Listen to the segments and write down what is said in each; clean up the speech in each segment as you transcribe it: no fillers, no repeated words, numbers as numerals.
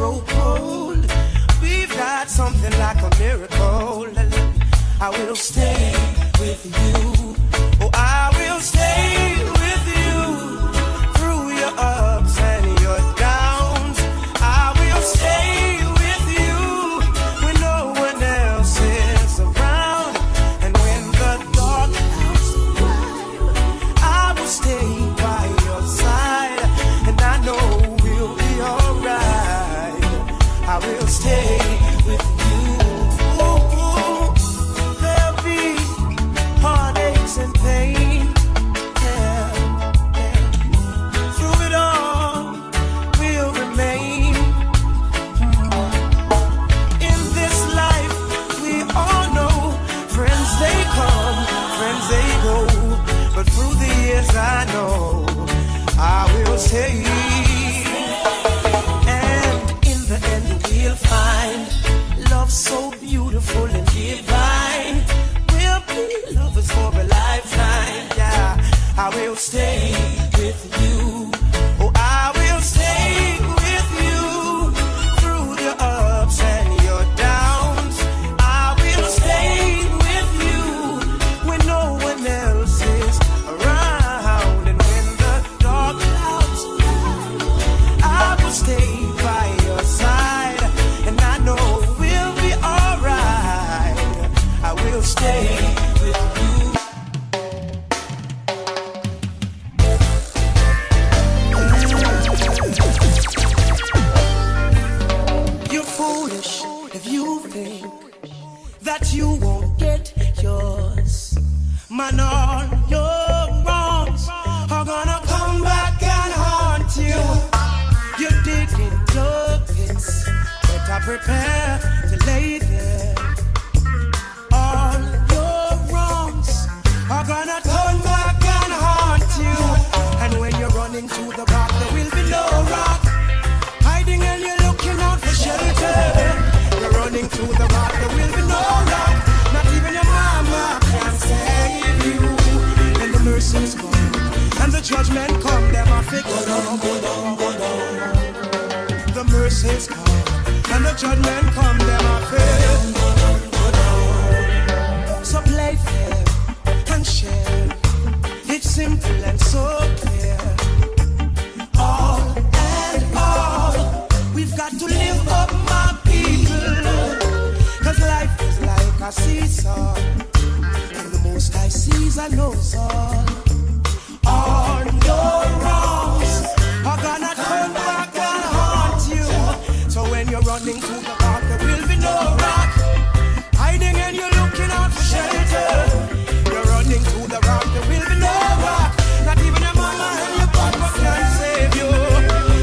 grow cold. We've got something like a miracle. I will stay with you. Oh, I will stay with you through your ups and your downs. I will stay with you when no one else is around. And when the dark clouds arrive, I will stay by your side. And I know we'll be alright. I will stay with you. There'll be heartaches and pain. Yeah, yeah. Through it all, we'll remain. In this life, we all know friends they come, friends they go. But through the years, I know I will stay. We'll find love so beautiful and divine. We'll be lovers for a lifetime. Yeah, I will stay with you. Oh, I will stay with you through the ups and your downs. I will stay with you when no one else is around. And when the dark clouds arrive, I will stay by your side. Stay with you. You're foolish if you think that you won't get yours. Man, all your wrongs are gonna come back and haunt you. You're digging your pits, better prepare to lay there. Are gonna turn back and haunt you. And when you're running to the rock, there will be no rock. Hiding and you're looking out for shelter. You're running to the rock, there will be no rock. Not even your mama can save you. And the mercy's gone, and the judgment come, them a fake. Go down, go down, go down. The mercy's gone, and the judgment come, them a fake. Go down, go down. So play fair and share. It's simple and so clear. All and all, we've got to live up, my people. 'Cause life is like a seesaw, and the Most High sees and knows all. All your wrongs are gonna turn back and haunt you. So when you're running through the dark, there will be no rock. Hiding and you're looking out for shelter. Running to the rock, there will be no rock. Not even your mama and your papa can save you.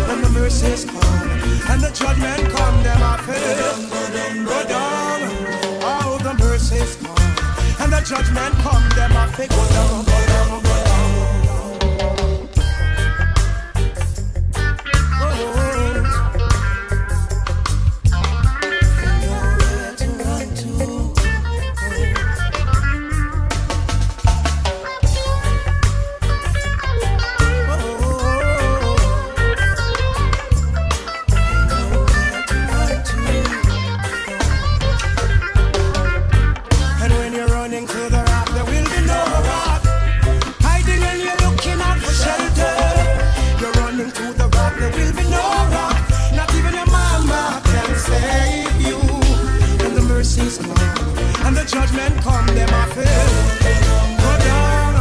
When the mercies come and the judgment come, them I fail. Go down. Oh, the mercies come and the judgment come, them I fail. Go down, go down, go down. Judgment come, them I fail. Go down,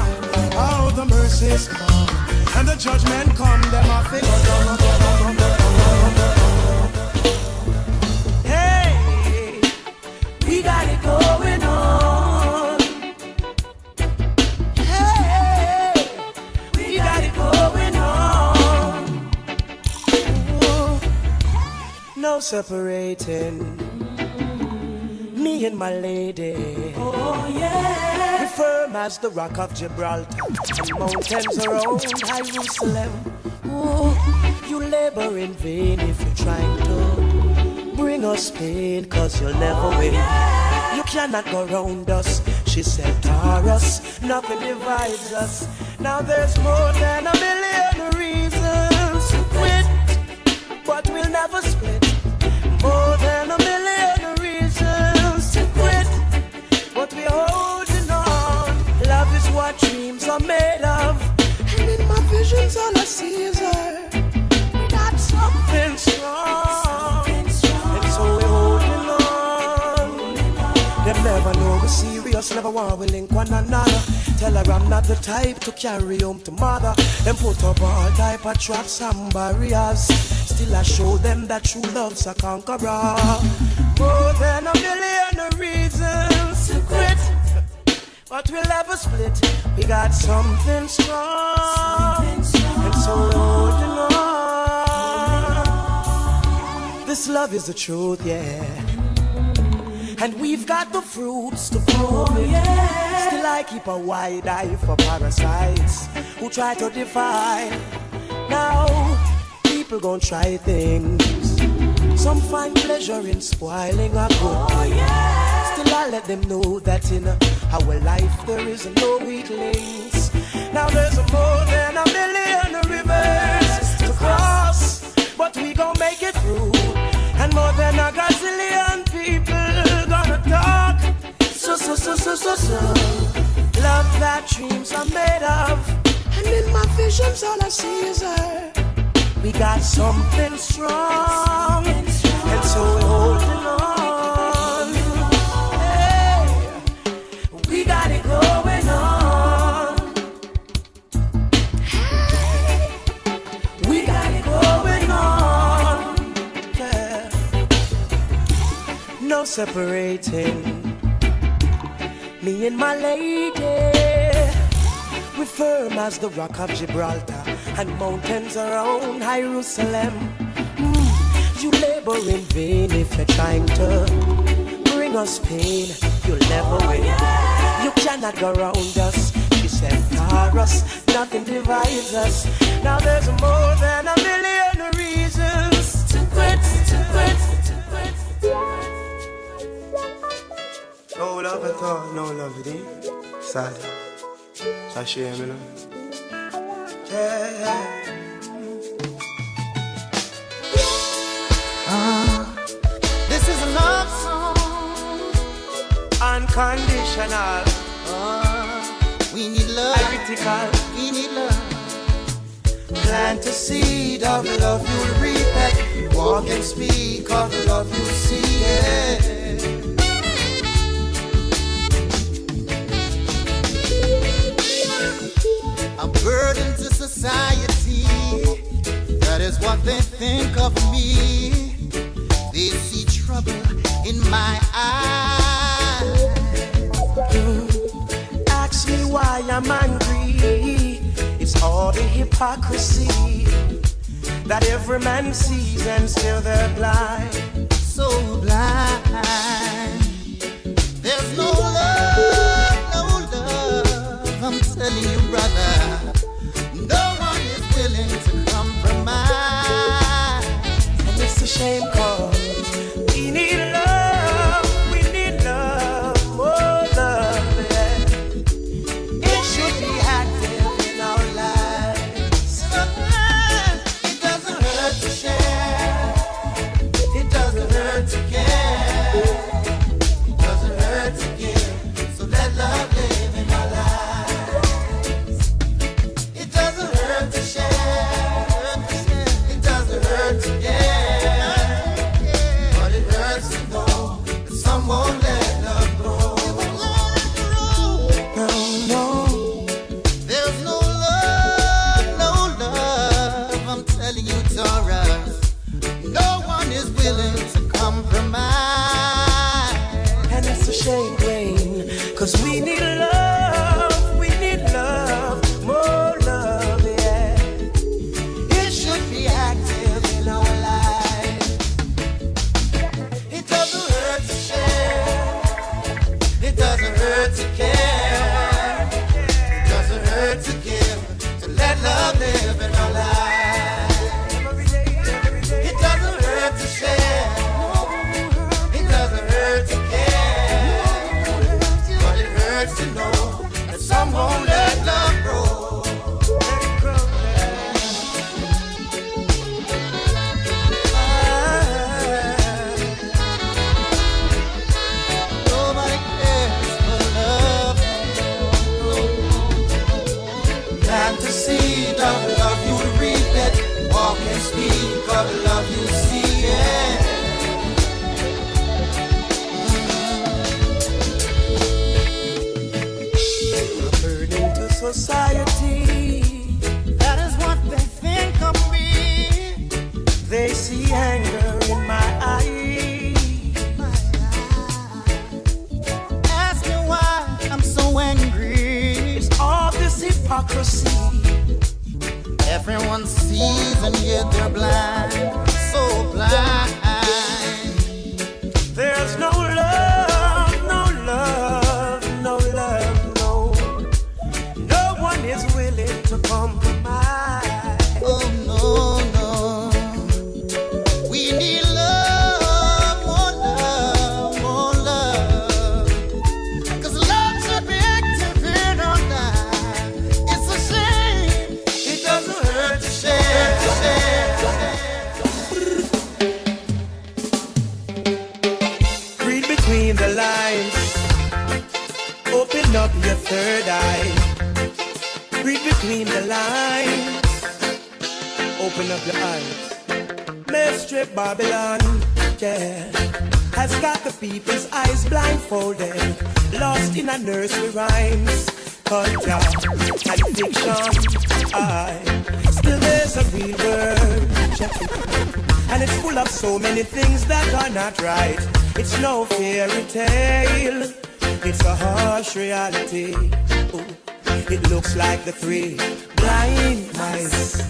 oh the mercies come, and the judgment come, them I fail. Go down, go down, go down. Hey, we got it going on. Hey, we got it going on. Ooh, no separating me and my lady. Oh yeah. We're firm as the rock of Gibraltar, and mountains around Jerusalem. Oh, you labor in vain if you're trying to bring us pain, 'cause you'll never win. You cannot go round us, she said, Tarrus. Nothing divides us. Now there's more than a million reasons to quit, but we'll never split. just never want we link one another. Tell her I'm not the type to carry home to mother. Then put up all type of traps and barriers. Still I show them that true love's a conqueror. More than a million reasons to quit, but we'll never split. We got something strong, and so holding on. This love is the truth, yeah. And we've got the fruits to prove it. Still I keep a wide eye for parasites who try to defy. Now people gon' try things. Some find pleasure in spoiling our good thing. Still I let them know that in our life there is no weak links. Now there's more than a million rivers to cross, but we gon' make it through. And more than a gazillion people gonna talk. So love that dreams are made of. And in my visions all I see is her. We got something strong, and so we're holding on. Hey, we got it going on. Hey, we got it going on. Yeah. No separating me and my lady. We're firm as the rock of Gibraltar and mountains around Jerusalem. You labor in vain if you're trying to bring us pain. You'll never win. You cannot go around us. She said, Tarrus, nothing divides us. Now there's more than a million reasons to quit. No love at all, no love it ain't. Sad. It's a shame, you know. Yeah. This is a love song. Unconditional. We need love. Critical. We need love. Plant a seed of love you'll reap it. Walk and speak of love you'll see it. A burden to society. That is what they think of me. They see trouble in my eyes. Ask me why I'm angry. It's all the hypocrisy that every man sees and still they're blind. So blind. There's no love, no love. I'm telling you, brother. No one is willing to compromise. And it's a shame, cause we need love, more love, yeah. It should be active in our lives. It doesn't hurt to share. It doesn't hurt to care. It doesn't hurt to give. So let love live in our lives. It doesn't hurt to share. It doesn't hurt to care. see anger in my eyes. Ask me why I'm so angry. It's all this hypocrisy. Everyone sees and yet they're blind, so blind. There's no love, no love, no love, no. No one is willing to compromise. Oh no, no. We need love, more love, more love. 'Cause love should be active in our life. It's a shame. It doesn't hurt to share, to share. Read between the lines. Open up your third eye. Read between the lines. Open up your eyes. Mystery Babylon, yeah, has got the people's eyes blindfolded, lost in a nursery rhymes, culture and fiction. Still there's a real world, check it. And it's full of so many things that are not right. It's no fairy tale, it's a harsh reality. Ooh. It looks like the three blind mice.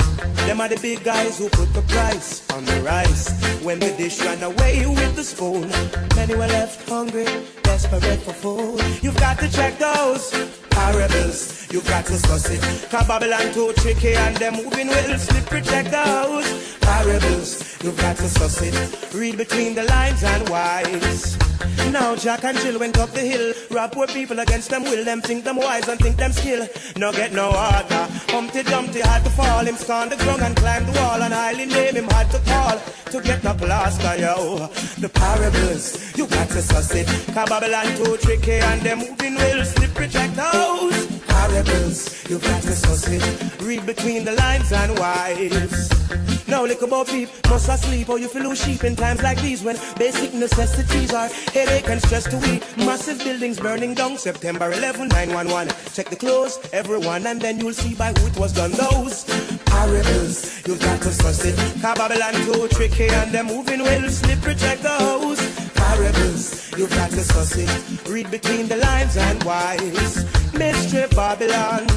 Them are the big guys who put the price on the rice. When the dish ran away with the spoon, many were left hungry, desperate for food. You've got to check those parables. You've got to suss it. 'Cause Babylon too tricky and them moving will slippery. Check those parables. You've got to suss it. Read between the lines and wise. Now Jack and Jill went up the hill. Rob poor people against them will. Them think them wise and think them skill. No get no harder. Humpty Dumpty had to fall. Him scorn the ground and climb the wall. And highly name him had to call to get no plaster, yo. The parables, you got to suss it. 'Cause Babylon too tricky and them moving will slippery. Check those parables, you got to suss it. Read between the lines and wise. Now look about people must asleep or you feel lose sheep in times like these when basic necessities are headache and stress to eat. Massive buildings burning down September 11, 911. Check the clothes, everyone, and then you'll see by who it was done. Those parables, you've got to suss it. 'Cause Babylon too tricky and they're moving well slippery. Check those parables, you've got to suss it. Read between the lines and wise. Mystery Babylon,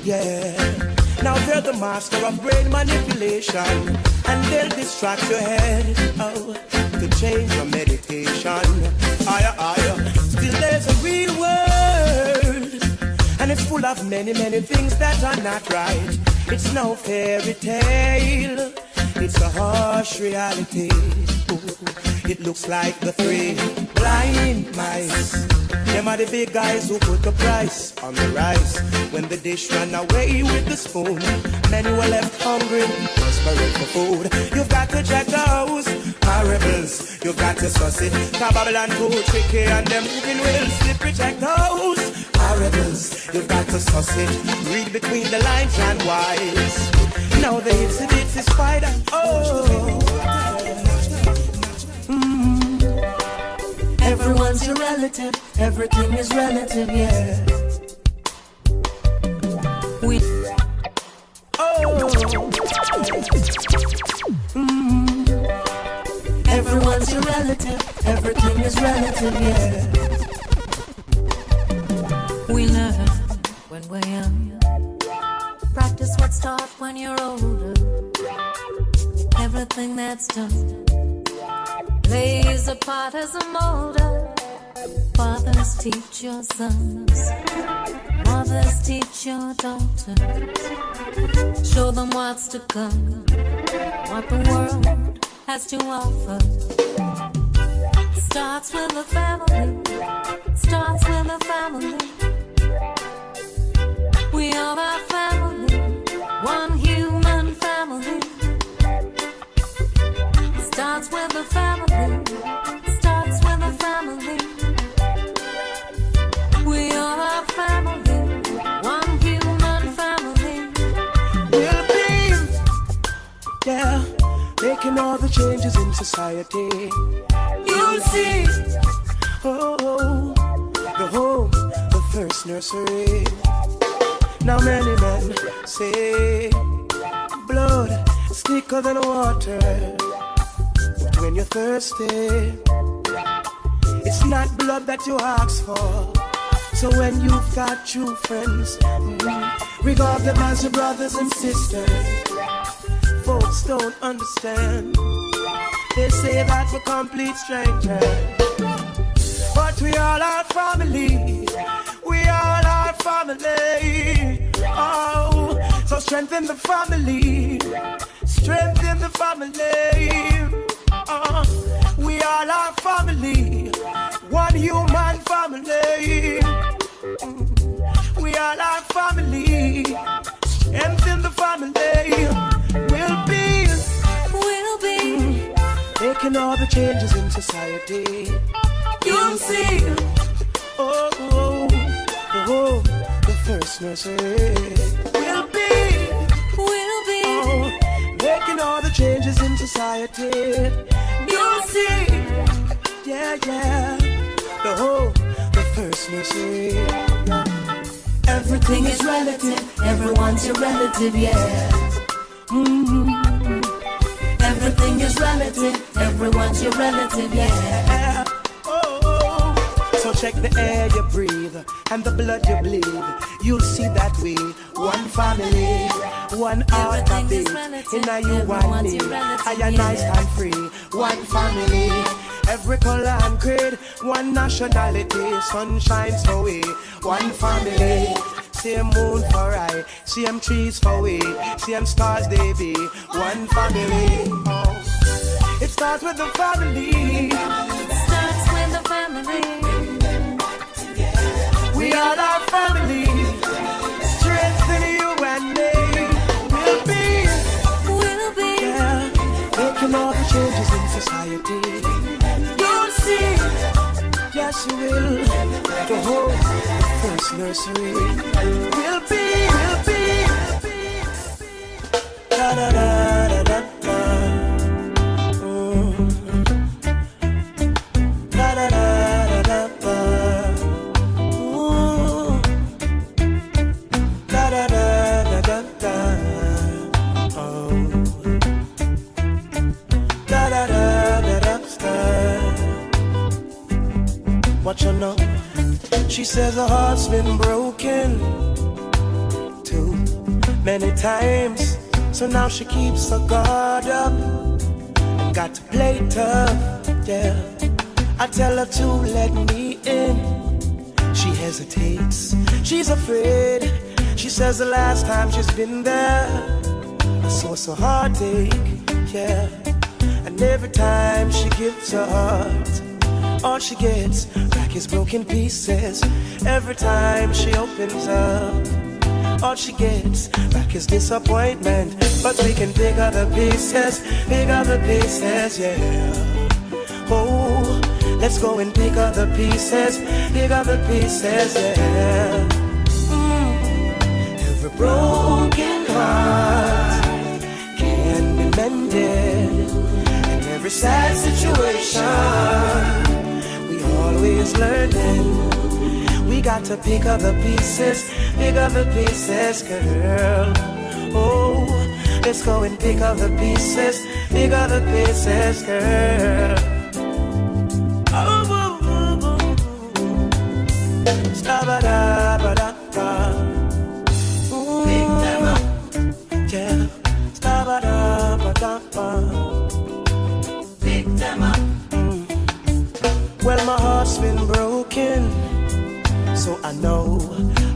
yeah. Now they're the master of brain manipulation, and they'll distract your head, oh, to change your meditation. Higher, higher. Still there's a real world, and it's full of many, many things that are not right. It's no fairy tale, it's a harsh reality. Ooh, it looks like the three blind mice. Them are the big guys who put the price on the rice. When the dish ran away with the spoon, many were left hungry, desperate for food. You've got to check those parables, you've got to suss it. 'Cause Babylon too tricky and them moving will slippery. Check those parables, you've got to suss it. Read between the lines and wise. Now the itsy bitsy spider, oh. Everyone's your relative, everything is relative, yeah. We Everyone's your relative, everything is relative, yeah. We learn when we're young. Practice what's taught when you're older. Everything that's done plays a part as a molder. Fathers teach your sons, mothers teach your daughters. Show them what's to come, what the world has to offer. Starts with a family, starts with a family. We are our family, one human family. Starts with a family, starts with a family. We are our family, one human family. We'll be, yeah, making all the changes in society. You'll see, oh, the home, the first nursery. Now many men say blood is thicker than water. when you're thirsty. It's not blood that you ask for. So when you've got true friends, regard them as your brothers and sisters. Folks don't understand. They say that we're complete strangers, but we all are family. We all are family. Oh, so strengthen the family. Strengthen the family. We all are family. One human family. We all are family. Strengthen the family. We'll be making all the changes in society. You'll see. The first nursery. We'll be making all the changes in society. You'll see. Yeah. The first nursery. Everything is relative. Everyone's your relative, yeah. Everything is relative. Everyone's your relative, yeah. So check the air you breathe and the blood you bleed. You'll see that we one family, one heartbeat. In a you one me, I and I stand free. One family, every color and creed, one nationality. Sun shines for we, one family. Same moon for I, same trees for we, same stars they be. One family. It starts with the family. Starts with the family. We all are family. Strengthen you and me. We'll be. Yeah, making all the changes in society. You'll see. Yes, you will. The whole first nursery. We'll be. Da da da da da da. Da da da da da. What you know? She says her heart's been broken too many times, so now she keeps her guard up and got to play tough. Yeah, I tell her to let me in. She hesitates, she's afraid. She says the last time she's been there, a source of heartache. Yeah, and every time she gives her heart, all she gets back is broken pieces. Every time she opens up, all she gets back is disappointment. But we can pick up the pieces, yeah. Oh, let's go and pick up the pieces, yeah. Every broken heart can be mended, and every sad situation always learning. We got to pick up the pieces, girl. Oh, let's go and pick up the pieces, girl. Oh, Sta-ba-da-ba-da-ba. Pick them up. Yeah. Sta-ba-da-ba-da-ba. Pick them up. Well, my heart's been broken, so I know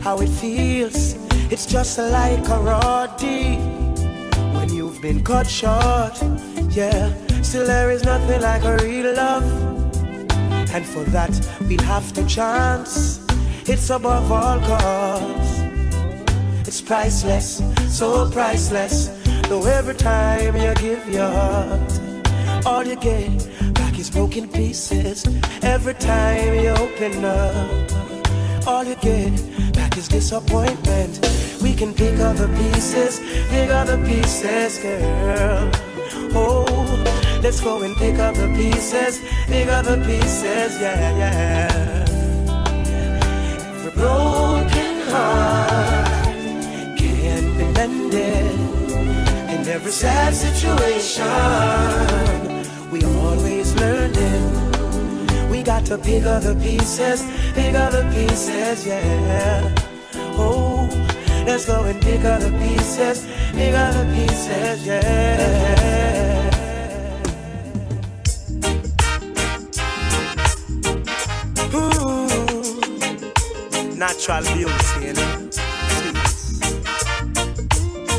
how it feels. It's just like a roddy when you've been cut short. Yeah, still there is nothing like a real love, and for that we'll have to chance. It's above all costs. It's priceless, so priceless. Though every time you give your heart, all you get is broken pieces. Every time you open up, all you get back is disappointment. We can pick up the pieces, girl. Oh, let's go and pick up the pieces, yeah. Every broken heart can be mended, and every sad situation we all to pick up the pieces, yeah. Oh, let's go and pick up the pieces, yeah. Natural beauty, you know.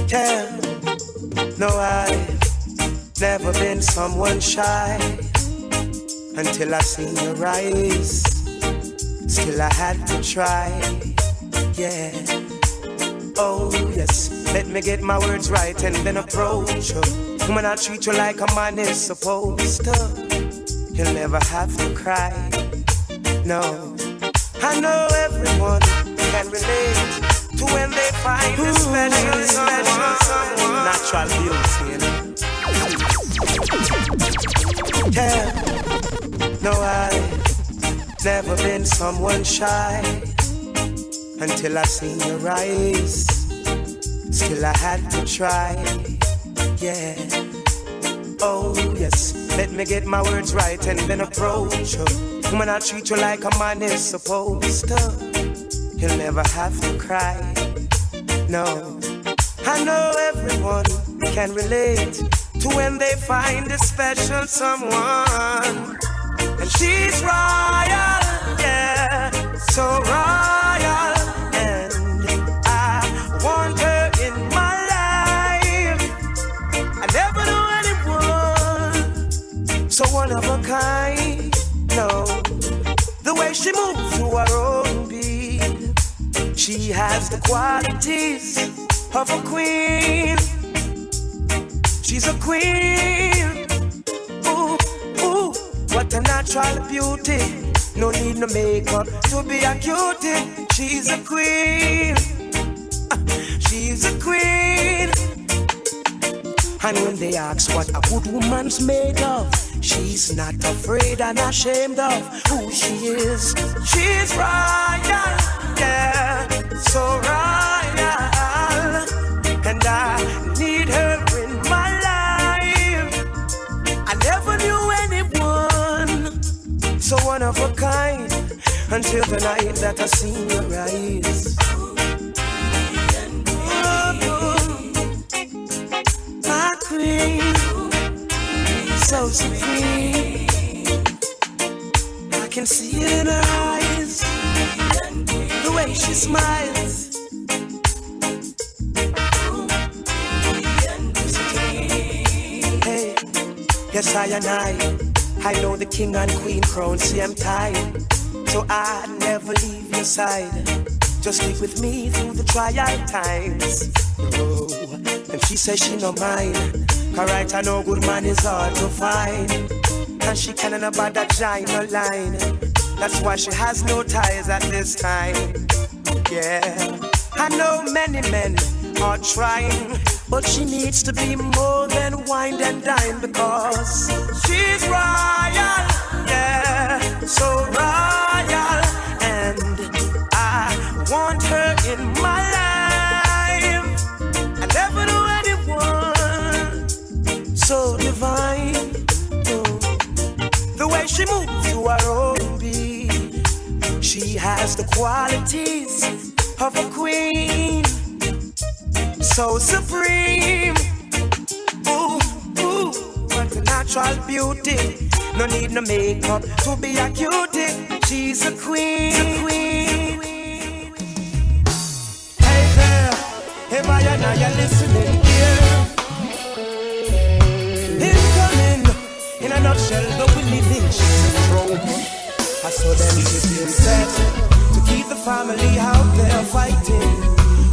Yeah, no, I've never been someone shy until I seen your eyes. Still I had to try, yeah. Oh yes, let me get my words right and then approach you. When I treat you like a man is supposed to, you'll never have to cry, no. I know everyone can relate to when they find a special someone. Natural beauty, you know. Yeah, no, I've never been someone shy until I seen your eyes. Still I had to try, yeah. Oh yes, let me get my words right and then approach you. When I treat you like a man is supposed to, you'll never have to cry, no. I know everyone can relate to when they find a special someone. And she's royal, yeah, so royal. And I want her in my life. I never knew anyone so one of a kind, no. The way she moves to her own beat, she has the qualities of a queen. She's a queen. Ooh, ooh, what a natural beauty. No need no makeup to be a cutie. She's a queen. She's a queen. And when they ask what a good woman's made of, she's not afraid and ashamed of who she is. She's royal, yeah, so royal. And I need her in my life. I never knew anyone so one of a kind until the night that I seen your eyes. My queen, so supreme. I can see it in her eyes, the way she smiles. Hey, yes I know the king and queen crown, see I'm tired. So I'd never leave your side. Just stick with me through the trial times. Oh, and she says she no mind. Alright, I know good man is hard to find. And she can't about that giant line. That's why she has no ties at this time. Yeah, I know many men are trying, but she needs to be more than wine and dine, because she's royal, yeah, so royal. And I want her in my life. I never knew anyone so divine. The way she moves to her own beat, she has the qualities of a queen, so supreme. Ooh, ooh, what a natural beauty. No need no makeup to be a cutie. She's a queen. Hey girl, if I and I are listening here, incoming in a nutshell, the Willie Lynch syndrome. I saw them sitting set to keep the family out there fighting,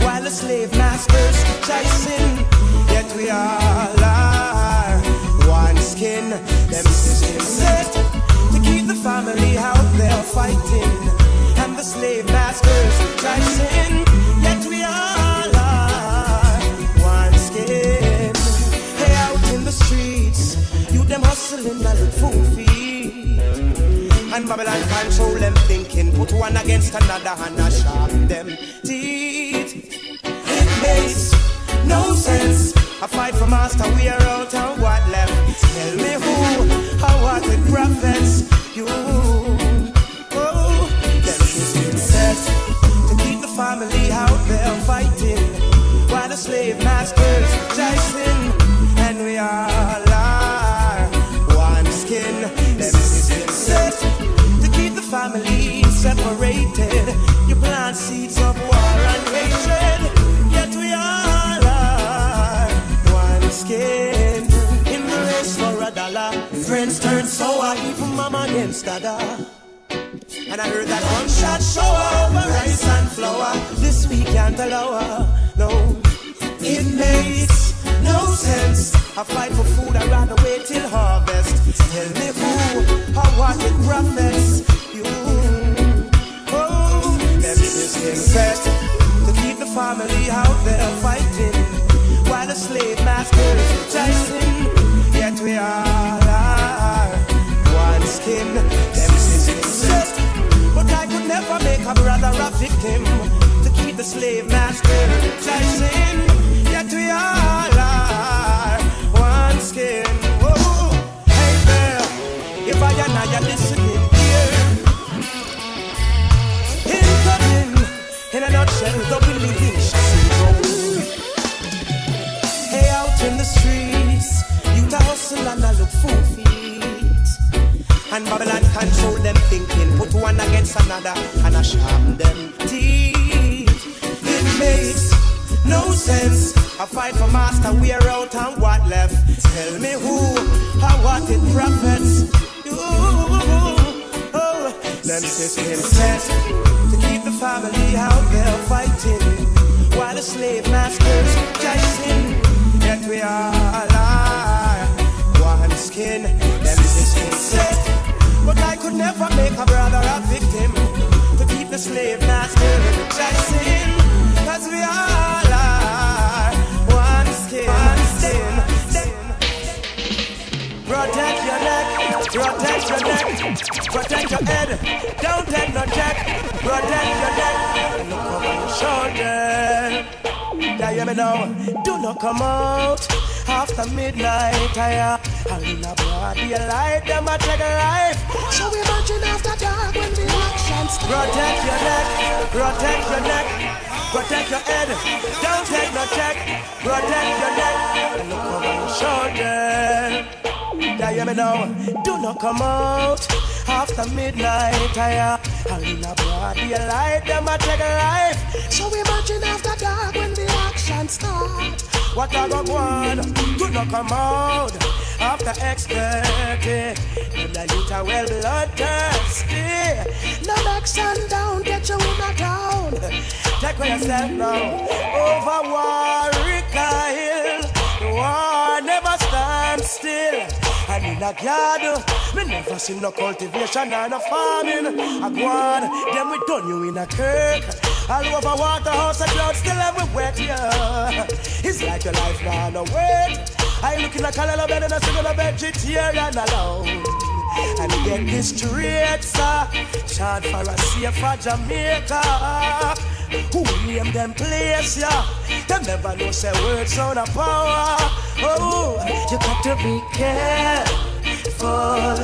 while the slave masters chasing. Yet we all are one skin. Them systems set to keep the family out there fighting, and the slave masters chasing. Yet we all are one skin. Hey, out in the streets, you them hustling and look food feed. And Babylon control them thinking, put one against another and I sharpen them teeth. It makes no sense. I fight for master, we are out and what left? Tell me who, how what the prophets, you. friends turned sour, even mama against dada. And I heard that one shot show over rice and flour. This we can't allow her, no. It makes no sense. I fight for food, I'd rather wait till harvest. Tell me who or what it profits. You, oh, them system set to keep the family out there fighting, while the slave masters chasing. Yet we all are one skin. Them system set, but I could never make a brother a victim to keep the slave master chasing. Yet we all are one skin. Whoa. Hey there, if I and I are listening here, incoming in a nutshell, double living syndrome. Hey, out in the streets, you to hustle and I look for feet. And Babylon control them thinking, put one against another and I sharpen them teeth. It makes no sense. I fight for master, we're out and what left? Tell me who or what it profits. Oh, them systems set to keep the family out there fighting, while the slave masters chasing. Yet we all are one skin. Them systems set, but I could never make a brother a victim to keep the slave master chasing. Cause we all are one skin. Protect your neck, protect your neck, protect your head. Don't take no check. Protect your neck and look over your shoulder. Yeah, you me know. Do not come out after midnight. I'll in a broad daylight. Them a take a life. So we marching after dark when the action starts. Protect your neck, protect your neck. Protect your head, don't take no check. Protect your neck and look over your shoulder. Yeah, you me know. Do not come out after midnight. I'll in a broad daylight. Them a take a life. So we marching after dark when the action start. What I go on? Do not come out after X30. Them the little well bloodthirsty. No make sundown, get you in a town. Take for yourself now. Over Warwick Hill, the war never stands still. And in a garden, me never see no cultivation or no farming. I go on, then we done you in a kirk. All over Waterhouse and clouds still everywhere, yeah. It's like your life now, no wait. I look in a color bed and I sit on a vegetarian alone. And get this straight, sir. Chant for a safer Jamaica. Who name them place, yeah? Them never know say words on a power. Oh, you got to be careful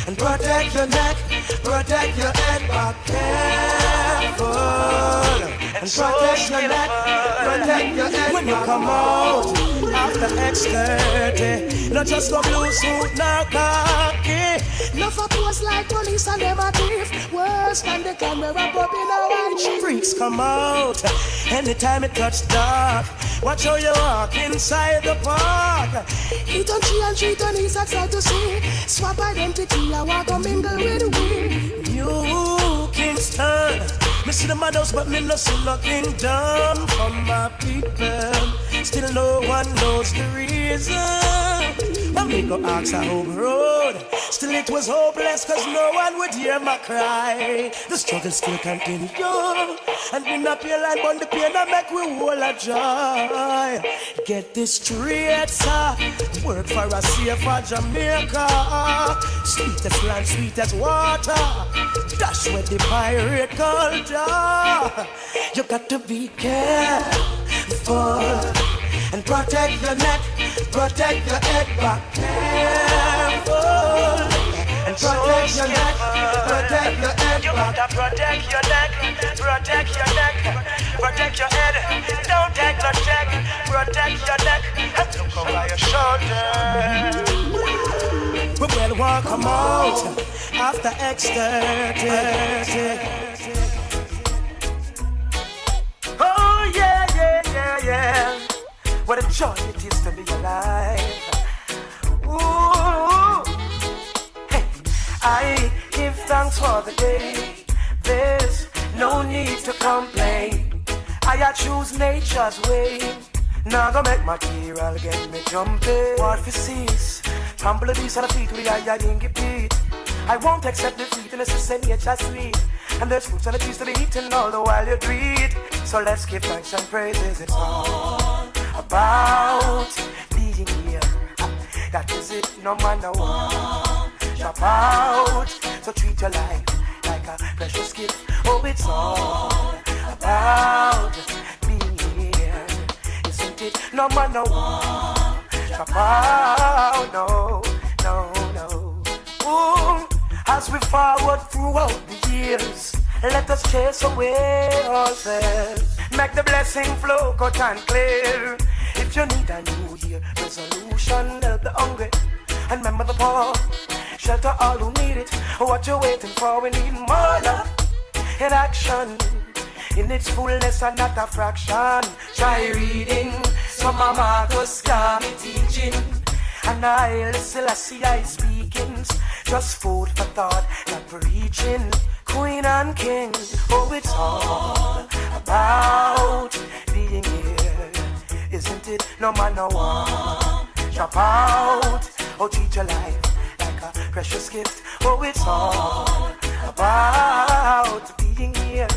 and protect your neck, protect your head, but careful and protect your neck, protect your head. When you come out after X30, not just no blue suit, no khaki. No for pose like police and them a thief. Worse than the camera up in a white sheet. Freaks come out anytime it touch dark. Watch how you walk inside the park. Eat on tree and treat on his outside to see. Swap identity, I walk and mingle with the wind. New Kingston, me see the madhouse but me no see no kingdom. From my people, still no one knows the reason. When we go ask a home road, still it was hopeless cause no one would hear my cry. The struggle still continue, and we not pay line but the pain that make we whole a joy. Get this straight, sir. Work for a safer Jamaica. Sweetest land, sweetest water. That's where the pirate culture. You got to be careful and protect your neck, protect your head, but careful and protect your neck, protect your head. You gotta protect your neck, protect your neck, protect your head. Don't take no check, protect your neck and look over your shoulder. We will walk them out after X30. Oh yeah, yeah, yeah, yeah. What a joy it is to be alive. Ooh, for the day. There's no need to complain. I choose nature's way. Now go make material get me jumping. What for cease? Trample the beast on the feet with the eye didn't get beat. I won't accept defeat unless you say nature's sweet. And there's fruits on the trees to be eaten all the while you treat. So let's give thanks and praises. It's all about being here. That is it, no matter what. Jump out, so treat your life like a precious gift. Oh, it's all about being here, isn't it? No matter what. Jump out, no. Ooh, as we forward throughout the years, let us chase away ourselves. Make the blessing flow out and clear. If you need a new year resolution, help the hungry and remember the poor. Shelter all who need it. What you waiting for? We need more love in action, in its fullness and not a fraction. Try reading some of Marcus Garvey teaching, and I Selassie I speakings. Just food for thought, not preaching. Queen and king, oh, it's all about being here, isn't it? No matter what. Drop out, oh, treat your life like a precious gift. Oh, it's all about being here.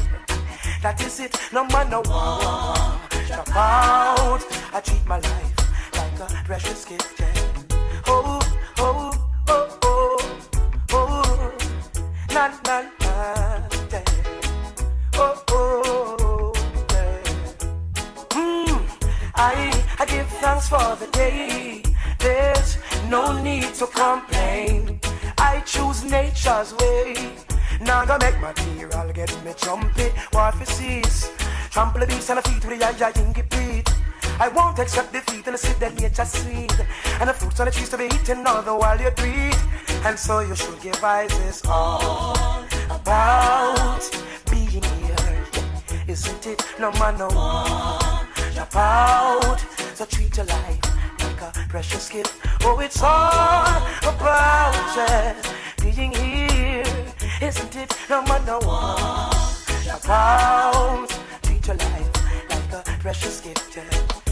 That is it, no matter what. Drop out, I treat my life like a precious gift. Yeah. Oh, na na na, yeah. Yeah. I give thanks for the day. There's no need to complain. I choose nature's way. Now go make material get me jumpy. What for cease? Trample the beast and the feet with the eye in beat. I won't accept defeat and sit that nature's sweet. And the fruits on the trees to be eaten all the while you treat. And so you should give eyes is all about being here, isn't it? No matter what. Drop out, so treat your life like a precious gift. Oh, it's all about being here, isn't it? No matter what. Drop out, treat your life like a precious gift.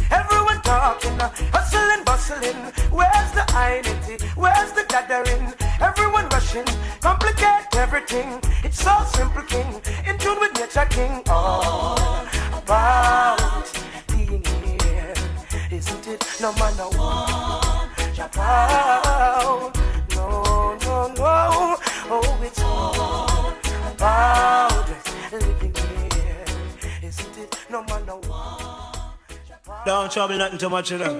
Everyone talking, hustling, bustling. Where's the unity? Where's the gathering? Everyone rushing, complicate everything. It's so simple, king, in tune with nature, king. All about being here, isn't it? No matter what. Drop out, no. Oh, it's all about living here, isn't it? No matter what. Don't trouble nothing too much, you know.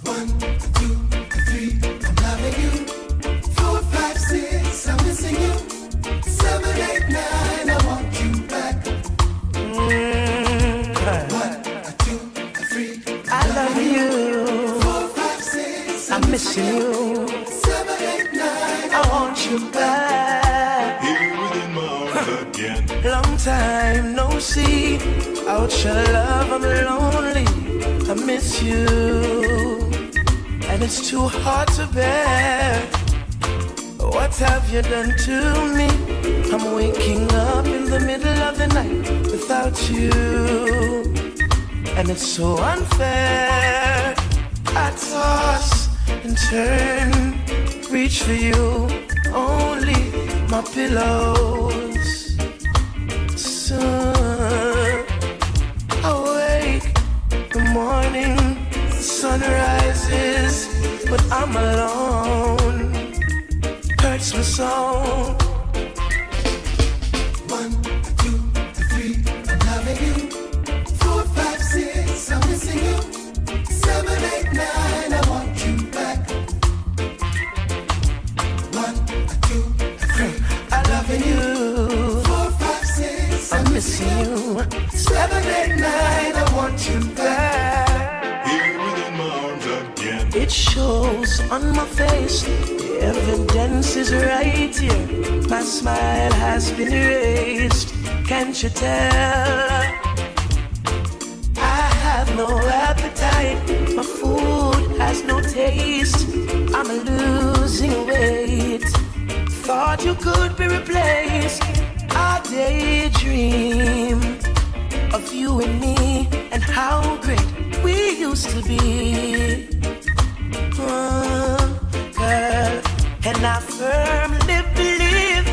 1, 2, 3, I'm loving you. 4, 5, 6, I'm missing you. 7, 8, 9, I want you back. 1, 2, 3, I love you. 4, 5, 6, I'm missing you. 7, 8, 9, I want you back. Here within my arms again. Long time no see. Out your love, I'm lonely. I miss you, and it's too hard to bear. What have you done to me? I'm waking up in the middle of the night without you, and it's so unfair. I toss and turn, reach for you, only my pillows. Soon I wake, the morning sun rises, but I'm alone. Hurts me so. 1, 2, 3, I'm loving you. 4, 5, 6, I'm missing you. 7, 8, 9, I want you back. 1, 2, 3, I'm loving you. 4, 5, 6, I'm missing you. 7, 8, 9, I want you back. Here within my arms again. It shows on my face, the evidence is right here. My smile has been erased, can't you tell? I have no appetite, my food has no taste. I'm I'm losing weight. Thought you could be replaced. I daydream of you and me and how great we used to be. Girl, and I firmly believe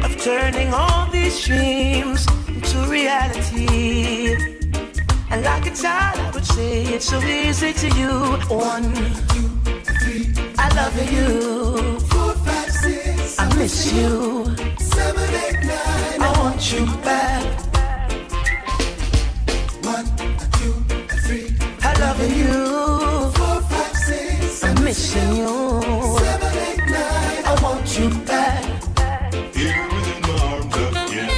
of turning all these dreams into reality. And like a child, I would say it's so easy to you. 1, 2, 3, I love you. 4, 5, 6, I miss you. 7, 8, 9, I want you back. 1, 2, 3, I love you. 4, 5, 6, I'm missing you. 7, 8, 9, I want you back. Here within my arms again.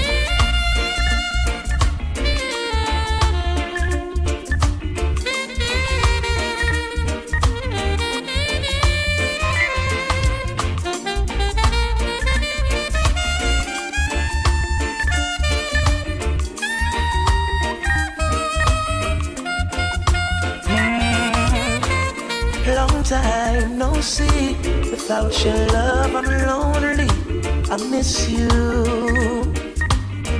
Long time no see. Without your love, I'm lonely. I miss you.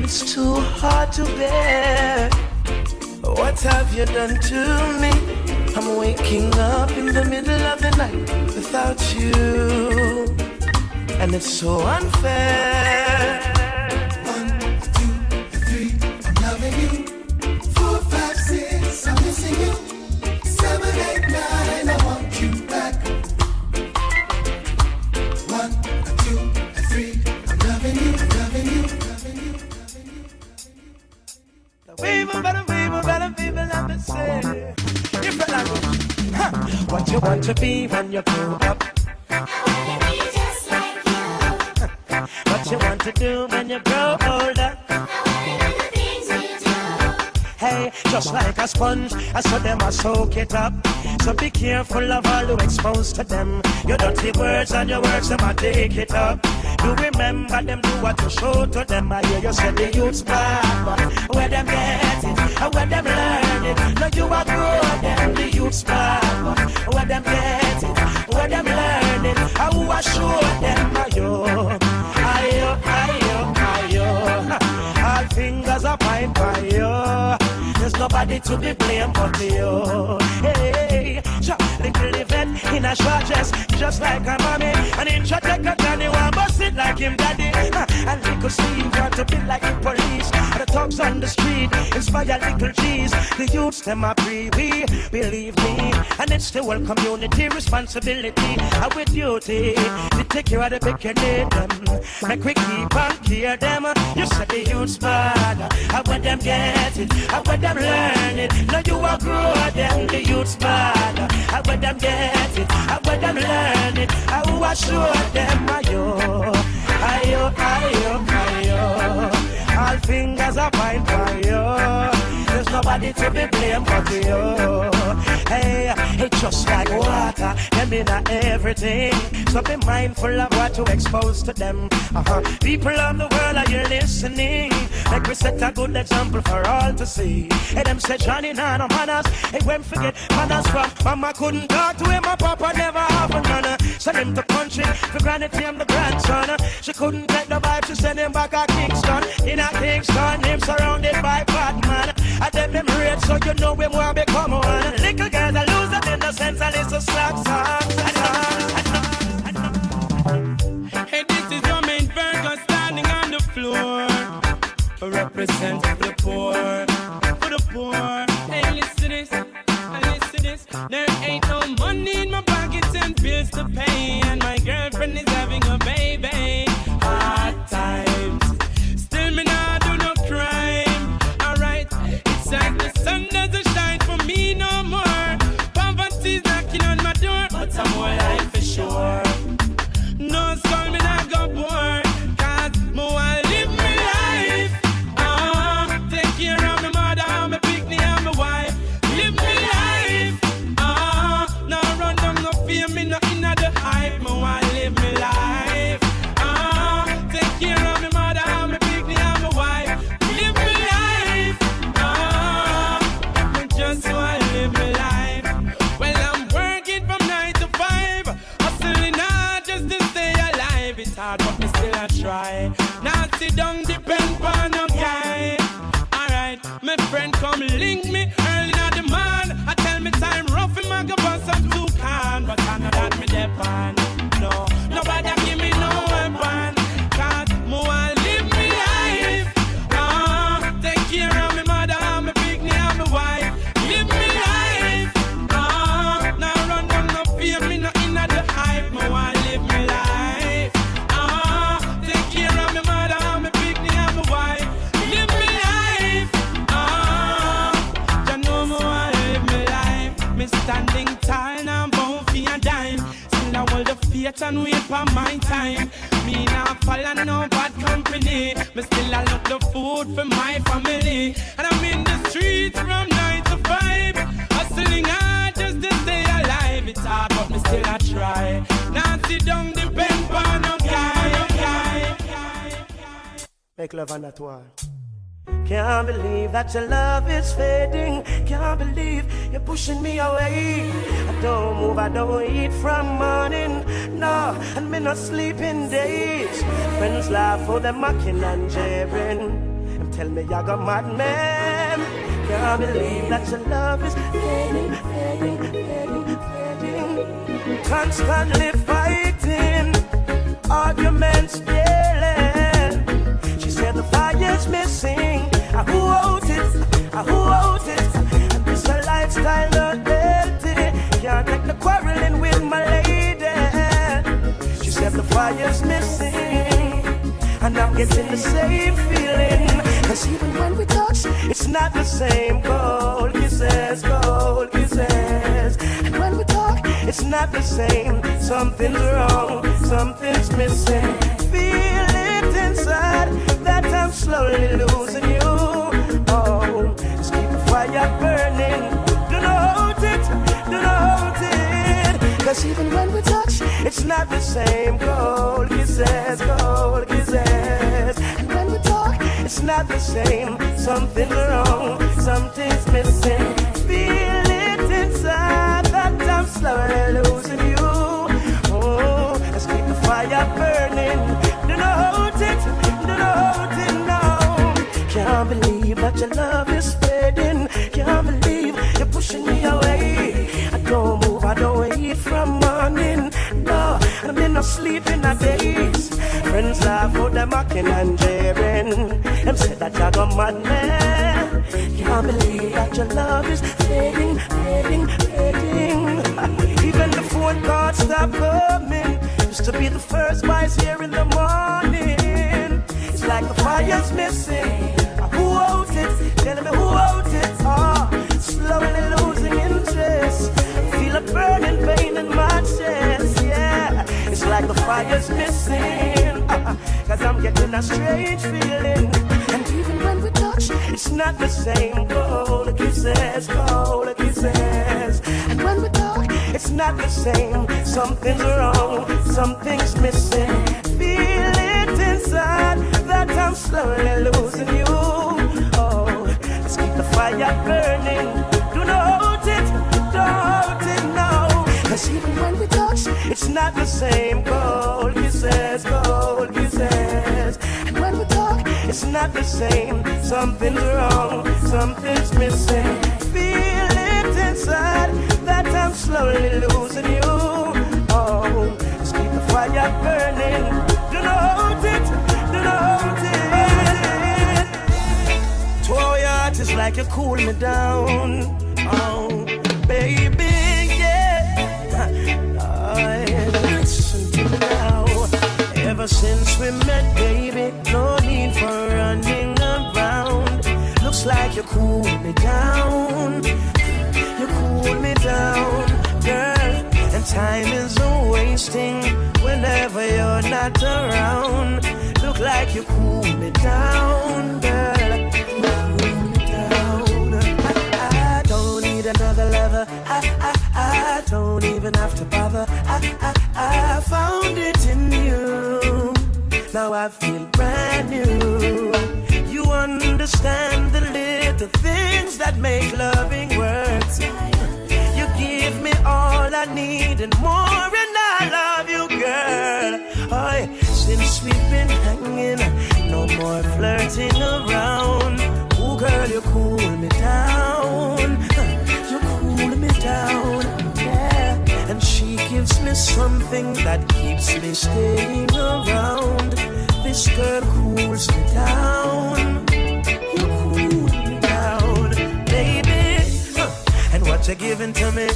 It's too hard to bear. What have you done to me? I'm waking up in the middle of the night without you, and it's so unfair. 1, 2, 3, I'm loving you. 4, 5, 6, I'm missing you. 7, 8, 9, I want you back. 1, 2, 3, I'm loving you, loving you, loving you, loving you. People have to say. Different language. What you want to be when you grow up? I wanna be just like you. What you want to do when you grow older? I wanna do the things you do. Hey, just like a sponge, I saw them, I soak it up. So be careful of all you expose to them. Your dirty words and your words, them I take it up. You remember them, do what you show to them. I hear you say the youth's bad, but where them get it, where them learn it. No, you are good, them the youth's bad, but where them get it, where them learn it. How I show them, ayo, ayo, ayo, ayo. All fingers are point by you. There's nobody to be blamed but you. Hey, little event in a short dress, just like a mommy. An intro take a Johnny, one bust it like him daddy. And little Steve want to be like the police. The thugs on the street inspire little G's. The youths them are free, we believe me. And it's the whole community responsibility. Our duty to take care of the big and need them. Make we keep on care them. You said the youths bad, I want them get it, I want them learn it. Now you are good, them the youths bad. I want them get it, I want them learn it. I will show them ayo, ayo, ayo, ayo. All fingers are point by you. There's nobody to be blamed but you. Hey, it's just like water, them in everything. So be mindful of what you expose to them. People of the world, are you listening? Like we set a good example for all to see. Hey, them say Johnny nah no manners. Hey, when forget manners from mama couldn't talk to him, my papa never have a manner. Send him to country, for granted him the grandson. She couldn't take the vibe, she send him back to Kingston. In a Kingston, him surrounded by bad man. I them rate, so you know him will become one. Little girls are losing in the sense of little slack songs. Hey, this is your main Virgo standing on the floor. Represent the poor, for the poor. Hey, listen to this, There ain't no money in my pockets and bills to pay, and my girlfriend is having a baby. Hard times, still me not do no crime. Alright, it's like the sun doesn't shine for me no more. Poverty's knocking on my door, but I'm more life for sure. No skull me not go bored, 'cause more I live my life. Take care of my mother, my picnic and my wife. Live my life. Now run down no fear me, no inna the hype. I try. Now sit down, depend on no guy. Alright, my friend come link me early in the morning. I tell me time rough in my go bust some two can, but I know that me depend. No, nobody give me no weapon. Cause more I live me life. Take care of me mother, and me big knee and me wife. Live me life. Now run down no fear me no inna the hype. More I live me life. Take care of me mother, and me big knee and me wife. Live me life. You know more I live me life. Me standing tall now, bound for a dime. Still I hold the faith and wait for my time. Me now follow no bad company. Me still I look the food for my family. And I'm in the streets from 9 to 5. Hustling hard just to stay alive. It's hard but me still I try. Now sit down depend on no guy. Make love on that wall. Can't believe that your love is fading. Can't believe you're pushing me away. I don't move, I don't eat from morning. No, and me not sleeping days. Friends laugh for them mocking and jeering. And tell me I got mad man. Can't believe that your love is fading, fading, fading, fading. Constantly fighting, arguments daily. She said the fire's missing. Who owes it? Who owes it? And this a lifestyle not healthy. Can't take the quarreling with my lady. She said the fire's missing. And I'm getting the same feeling. Cause even when we touch, it's not the same. Cold kisses, cold kisses. And when we talk, it's not the same. Something's wrong, something's missing. Feel it inside that I'm slowly losing you. Oh, just keep the fire burning. Don't hold it, don't hold it. Cause even when we touch, it's not the same. Cold kisses, cold kisses. And when we talk, it's not the same. Something's wrong, something's missing. Feel it inside that I'm slowly losing you. Oh, let's keep the fire burning. Don't hold it, don't hold it, no. Can't believe that your love is fading. Can't believe you're pushing me away. I don't move, I don't eat from morning. No, I'm in no sleep in the days. Friends laugh for them mocking and jeering. Them say that you're a madman. Can't believe that your love is fading, fading, fading. Even the phone calls stop coming. Used to be the first voice here in the morning. It's like the fire's missing. Who owes it? Tell me who owes it? Oh, slowly losing interest. Feel a burning pain in my chest. Yeah, it's like the fire's missing. Cause I'm getting a strange feeling. And even when we touch, it's not the same. Cold kisses, cold kisses. And when we talk, it's not the same. Something's wrong, something's missing. Feel it inside that I'm slowly losing you. Oh, let's keep the fire burning. Do not hold it, no. Cause even when we touch, it's not the same. Cold kisses, cold kisses. And when we talk, it's not the same. Something's wrong, something's missing. Feel it inside that I'm slowly losing you. Oh, let's keep the fire burning. Do not hold it, do not hold it. To our heart, it's like you cool me down. Oh, baby, yeah. Listen to me now. Ever since we met, baby, no need for running around. Looks like you cool me down. You cool me down, girl. And time is wasting whenever you're not around. Look like you cool me down, girl. You cool me down. I don't need another lover. I don't even have to bother. I found it in you. Now I feel brand new. You understand the little things that make loving work. You give me all I need and more, and I love you, girl. Oh, since we've been flirting around. Oh girl, you cool me down. You cool me down, yeah. And she gives me something that keeps me staying around. This girl cools me down. You cool me down, baby. And what you giving to me?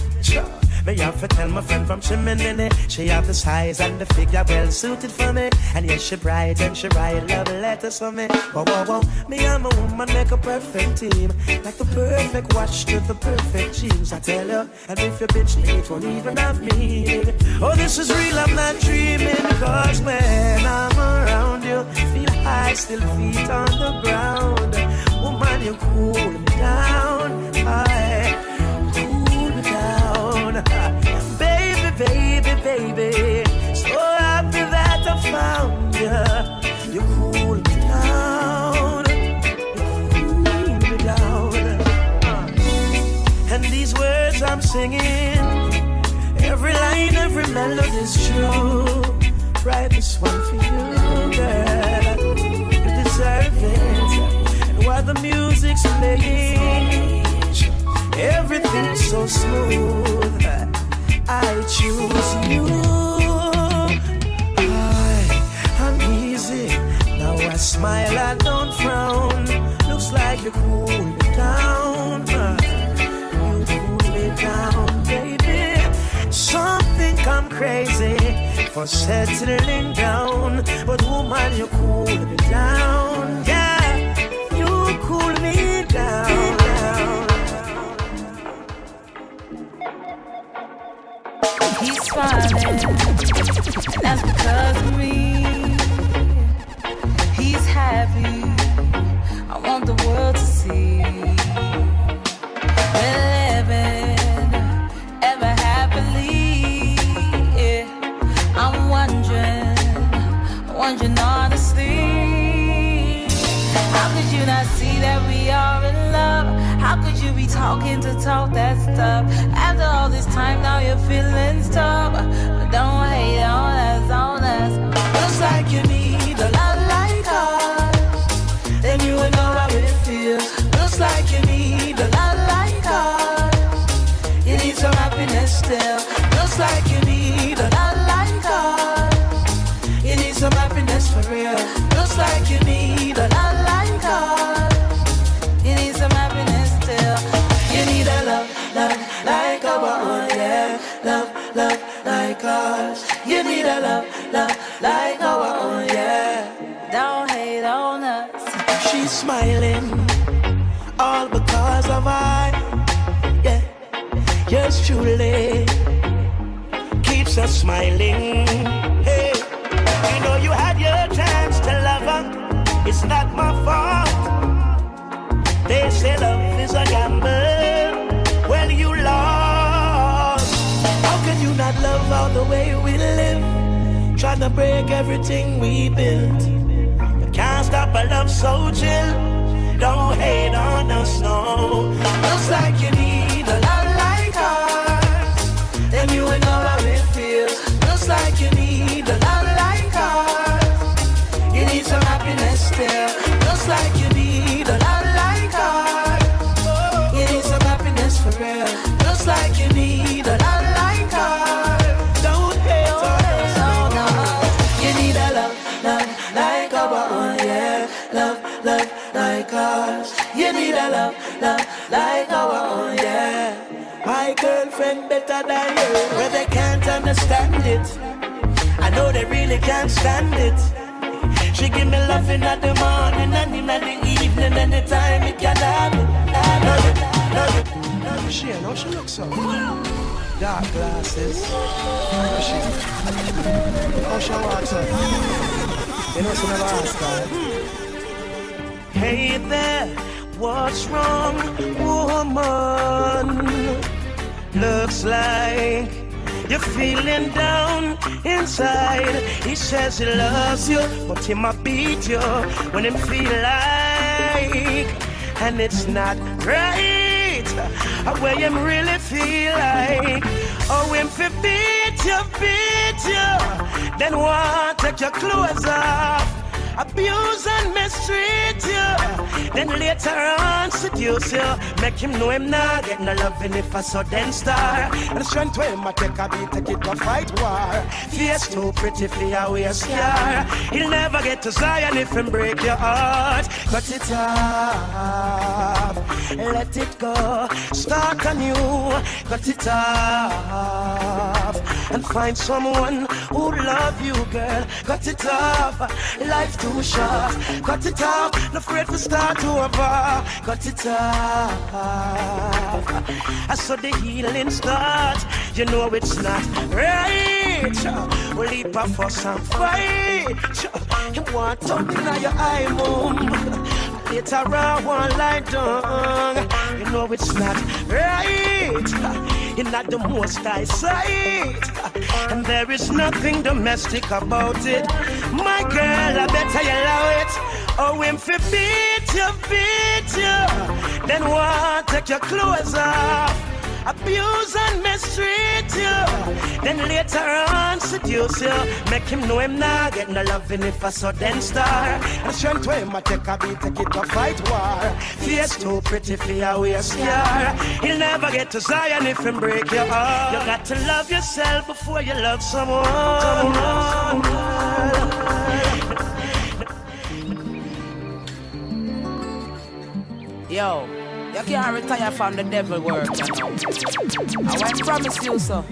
Me have to tell my friend from Chimney. She have the size and the figure well suited for me. And yes, she bright and she write love letters for me. Whoa, whoa, whoa. Me and my woman make a perfect team. Like the perfect watch to the perfect jeans, I tell you. And if your bitch it won't even have meaning. Oh, this is real, I'm not dreaming. Cause when I'm around you, feel high, still feet on the ground. Woman, you cool me down. Cool me down. Baby, baby, so happy that I found you. You cool me down. You cool me down. And these words I'm singing, every line, every melody's true. Write this one for you, girl. You deserve it. And while the music's playing, everything's so smooth. I choose you. I'm easy. Now I smile, I don't frown. Looks like you cool me down. You cool me down, baby. Some think I'm crazy for settling down, but woman, you cool me down. Yeah, you cool me down. He's smiling, and that's because of me. He's happy, I want the world to see. We're living ever happily, yeah. I'm wondering honestly. How could you not see that we are in love? How could you be talking to talk that stuff? After all this time, now you're feeling stuck. But don't hate on us, on us. Looks like you need a love like us. Then you would know how it feels. Looks like you need a love like us. You need some happiness still. Looks like you need a love like us. You need some happiness for real. Looks like you need a love like us. You need some happiness still. You need a love like our own, yeah. Love like ours. You need a love like our own, yeah. Don't hate on us. She's smiling, all because of I, yeah. Yours truly keeps us smiling. Hey, you know you had your chance to love her. It's not my fault. They say love is a gamble. Well, you lost. How can you not love all the way we live? Trying to break everything we built. You can't stop a love so chill. Don't hate on us, no. Looks like you need a love like ours. Then you would know how it feels. Looks like you need a love like ours. You need some happiness still. Looks like you need a love like ours. You need some happiness for real. Looks like you need a love like ours. Don't hate on us, no. You need a love like our own, yeah. Love like ours. You need a love like our own, yeah. My girlfriend better than you, where they can't understand it. I know they really can't stand it. She give me love in the morning and in the evening, anytime it can happen. Love it. She, I know she looks so dark glasses. How she? How she walks up? You know she never asked her. Hey there, what's wrong, woman? Looks like you're feeling down inside. He says he loves you, but he might beat you when he feel like, and it's not right. Where you really feel like, oh, him fi beat you, then want take your clothes off. abuse and mistreat you, then later on seduce you. Make him know him not get no loving if I saw then star. And the strength to him I take a beat, take it to fight war. Face too pretty for your way scar. He'll never get to Zion if him break your heart. Cut it off, let it go, start anew. Cut it off and find someone who love you, girl. Cut it off, life too short. Cut it off, not afraid to start over. Cut it off, I saw the healing start. You know it's not right. We'll leap a fuss and fight. You want something on your eye, mom. Later on, one lie down. You know it's not right. You're not the most I sight. And there is nothing domestic about it. My girl, I better you allow it. Oh, if you beat you, then what? Take your clothes off. Abuse and mistreat you, then later on seduce you. Make him know him not get no loving if I saw then star. And strength to him I take a beat, take it to fight war. Face too pretty for your way scar. He'll never get to Zion if him break your heart. You got to love yourself before you love someone. Yo, you can't retire from the devil work, you know. I want to promise you so.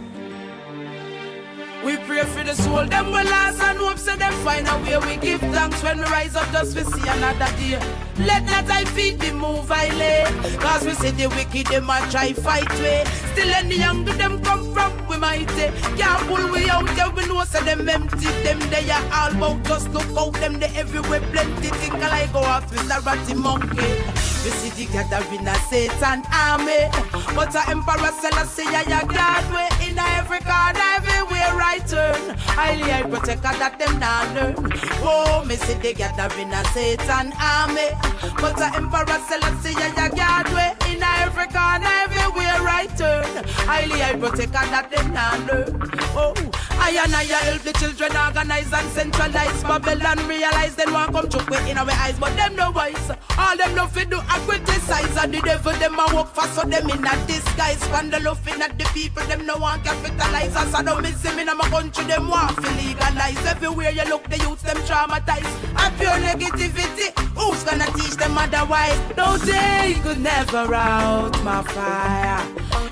We pray for the soul, them will last and hope so them find a way. We give thanks when we rise up just to see another day. Let not thy feet be moved, I lay. Cause we see the wicked, them a try fight way. Still any younger them come from, we might say. Can't pull we out there, we know so them empty. Them they are all about just look out, them they everywhere plenty. Think I go off with the ratty monkey. We see the gathering of Satan army. But the emperor Selassie, I God way. In every corner, everywhere I turn. Highly I protect that them not learn. Oh, me see the gathering of Satan army. But the emperor Selassie, I God way. In every corner, everywhere I turn. Highly I protect that them not learn. Oh, I help the children organize and centralize. Babylon realize they want come to quick in our eyes. But them no wise. All them no fit do a criticize. And the devil them a work for so them in a disguise. Vandal offing at the people them no want capitalize. As I don't miss him in my country them want to legalize. Everywhere you look the youth them traumatized. And pure negativity. Who's gonna teach them otherwise? No day could never out my fire.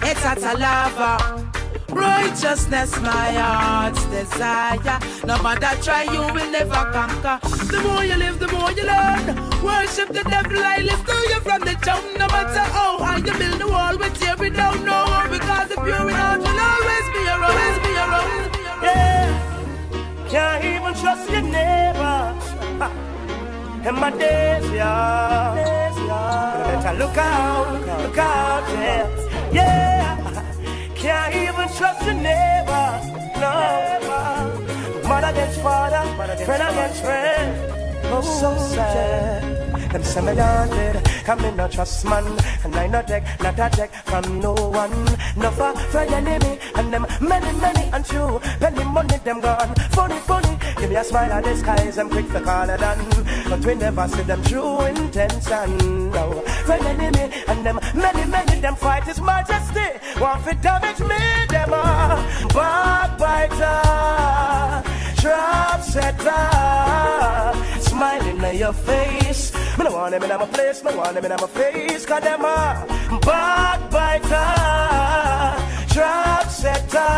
It's at a lava. Righteousness, my heart's desire. No matter try, you will never conquer. The more you live, the more you learn. Worship the devil, I lift to you from the tomb. No matter how high you build the wall, we tear it down. No, because the pure in heart will always be around. Always be around. Yeah, can't even trust your neighbor. In my days, yeah. Better look out, yeah. Yeah. Can't even trust your neighbor, no. Mother against father, friend against friend. Oh, so sad. Them say me haunted, come in no trust man. And I not a take from no one. No for friend enemy, and them many and true. Penny money them gone, funny. Give me a smile at the skies, I'm quick to call it done. But we never see them true intention. No, friend enemy, and them many them fight his majesty. Want to damage me, them are backbiter, trap setter, smiling at your face. Me no want them in my place, no want them in my face. Cause them are backbiter, trap setter,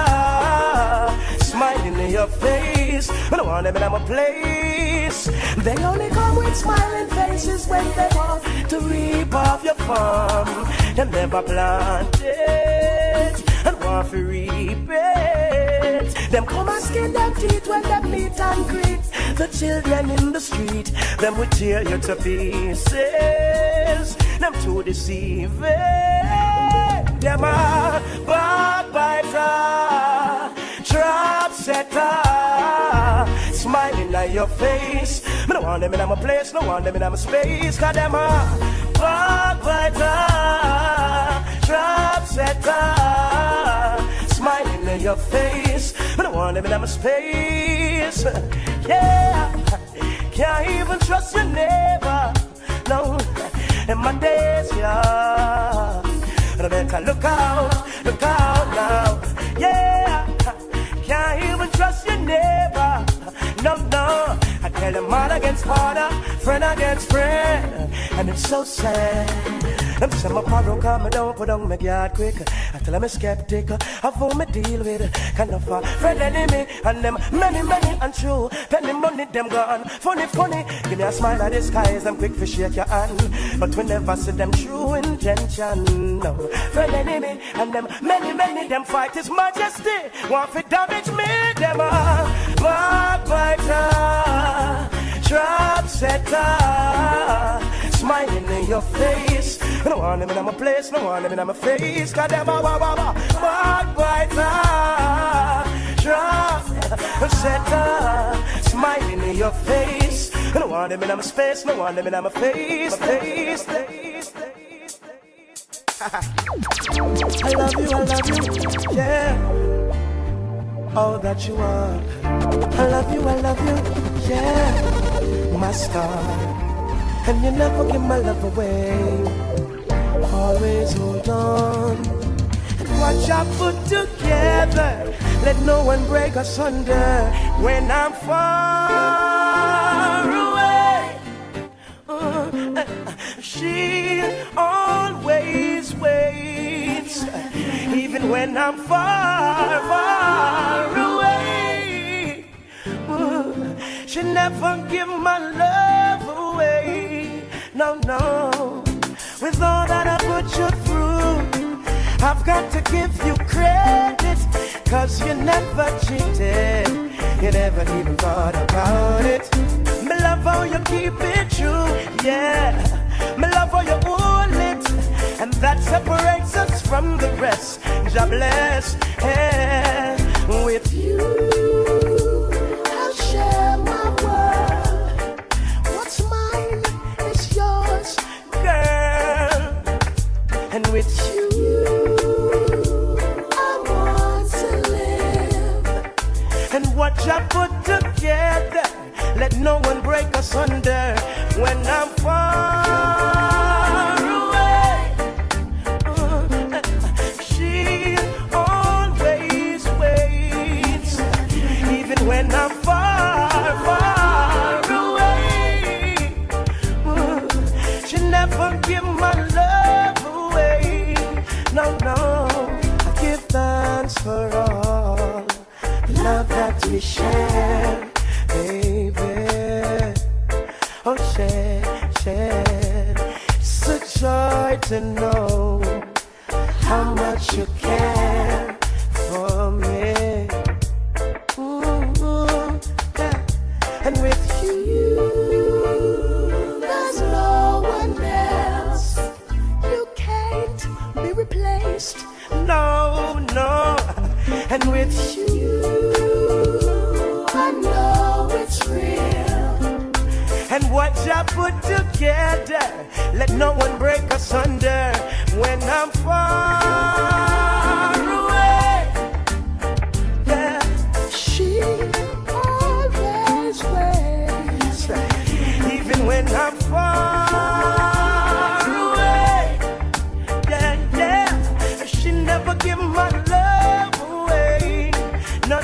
smiling in your face. Me no want them in my place. They only come with smiling faces when they want to reap off your farm. Them never plant it and want to reap it. Them come and skin them teeth when them meet and greet the children in the street. Them will tear you to pieces. Them too deceiving. Them are backbiter, trap setter, smiling at your face. Me no want them in my place, no want them in my space. Cause them are backbiter, trap setter, smiling at your face. Me no want them in my space. Yeah, Can't even trust your neighbor. No, in my days, yeah. I better look out now. Yeah, can't even trust your neighbor. No, no. I tell them man against father, friend against friend, and it's so sad. Them say my paro come, me don't put on my guard quick. I tell them I'm skeptic of how me deal with kind of a friend enemy, and them many and true. Penny money them gone, funny. Give me a smile at the skies, them quick for shake your hand, but we never see them true intention. No, friend enemy, and them many them fight His Majesty. Want to damage me, them are backbiter, trap setter, smiling in your face. I don't want them in my place, no want them in my face. Cause them a backbiter, trap setter, smiling in your face. I don't want them in my space, no want them in my face. I love you, yeah. All that you are. I love you, yeah. My star. And you never give my love away. Always hold on. And watch I put together. Let no one break asunder. When I'm far away, she always waits. Even when I'm far away, she never give my love away. No. With all that I put you through, I've got to give you credit. Cause you never cheated, you never even thought about it. Me love how you keep it true, yeah. Me love how you hold it, and that separates us from the rest. God bless, yeah. With you I'll share my world. What's mine is yours, girl. And with you I want to live. And what you put together, let no one break us under. When I'm far away, she always waits. Even when I'm far away, she never give my love away. No, I give thanks for all the love that we share, baby. Oh, share. It's a joy to know how much you care for me. Yeah. And with you, there's no one else. You can't be replaced. No. And with you, I know it's real. And what you put together, let no one break us under. When I'm far away, yeah, she always waits. Even when I'm far away, yeah, she never give my love away. No.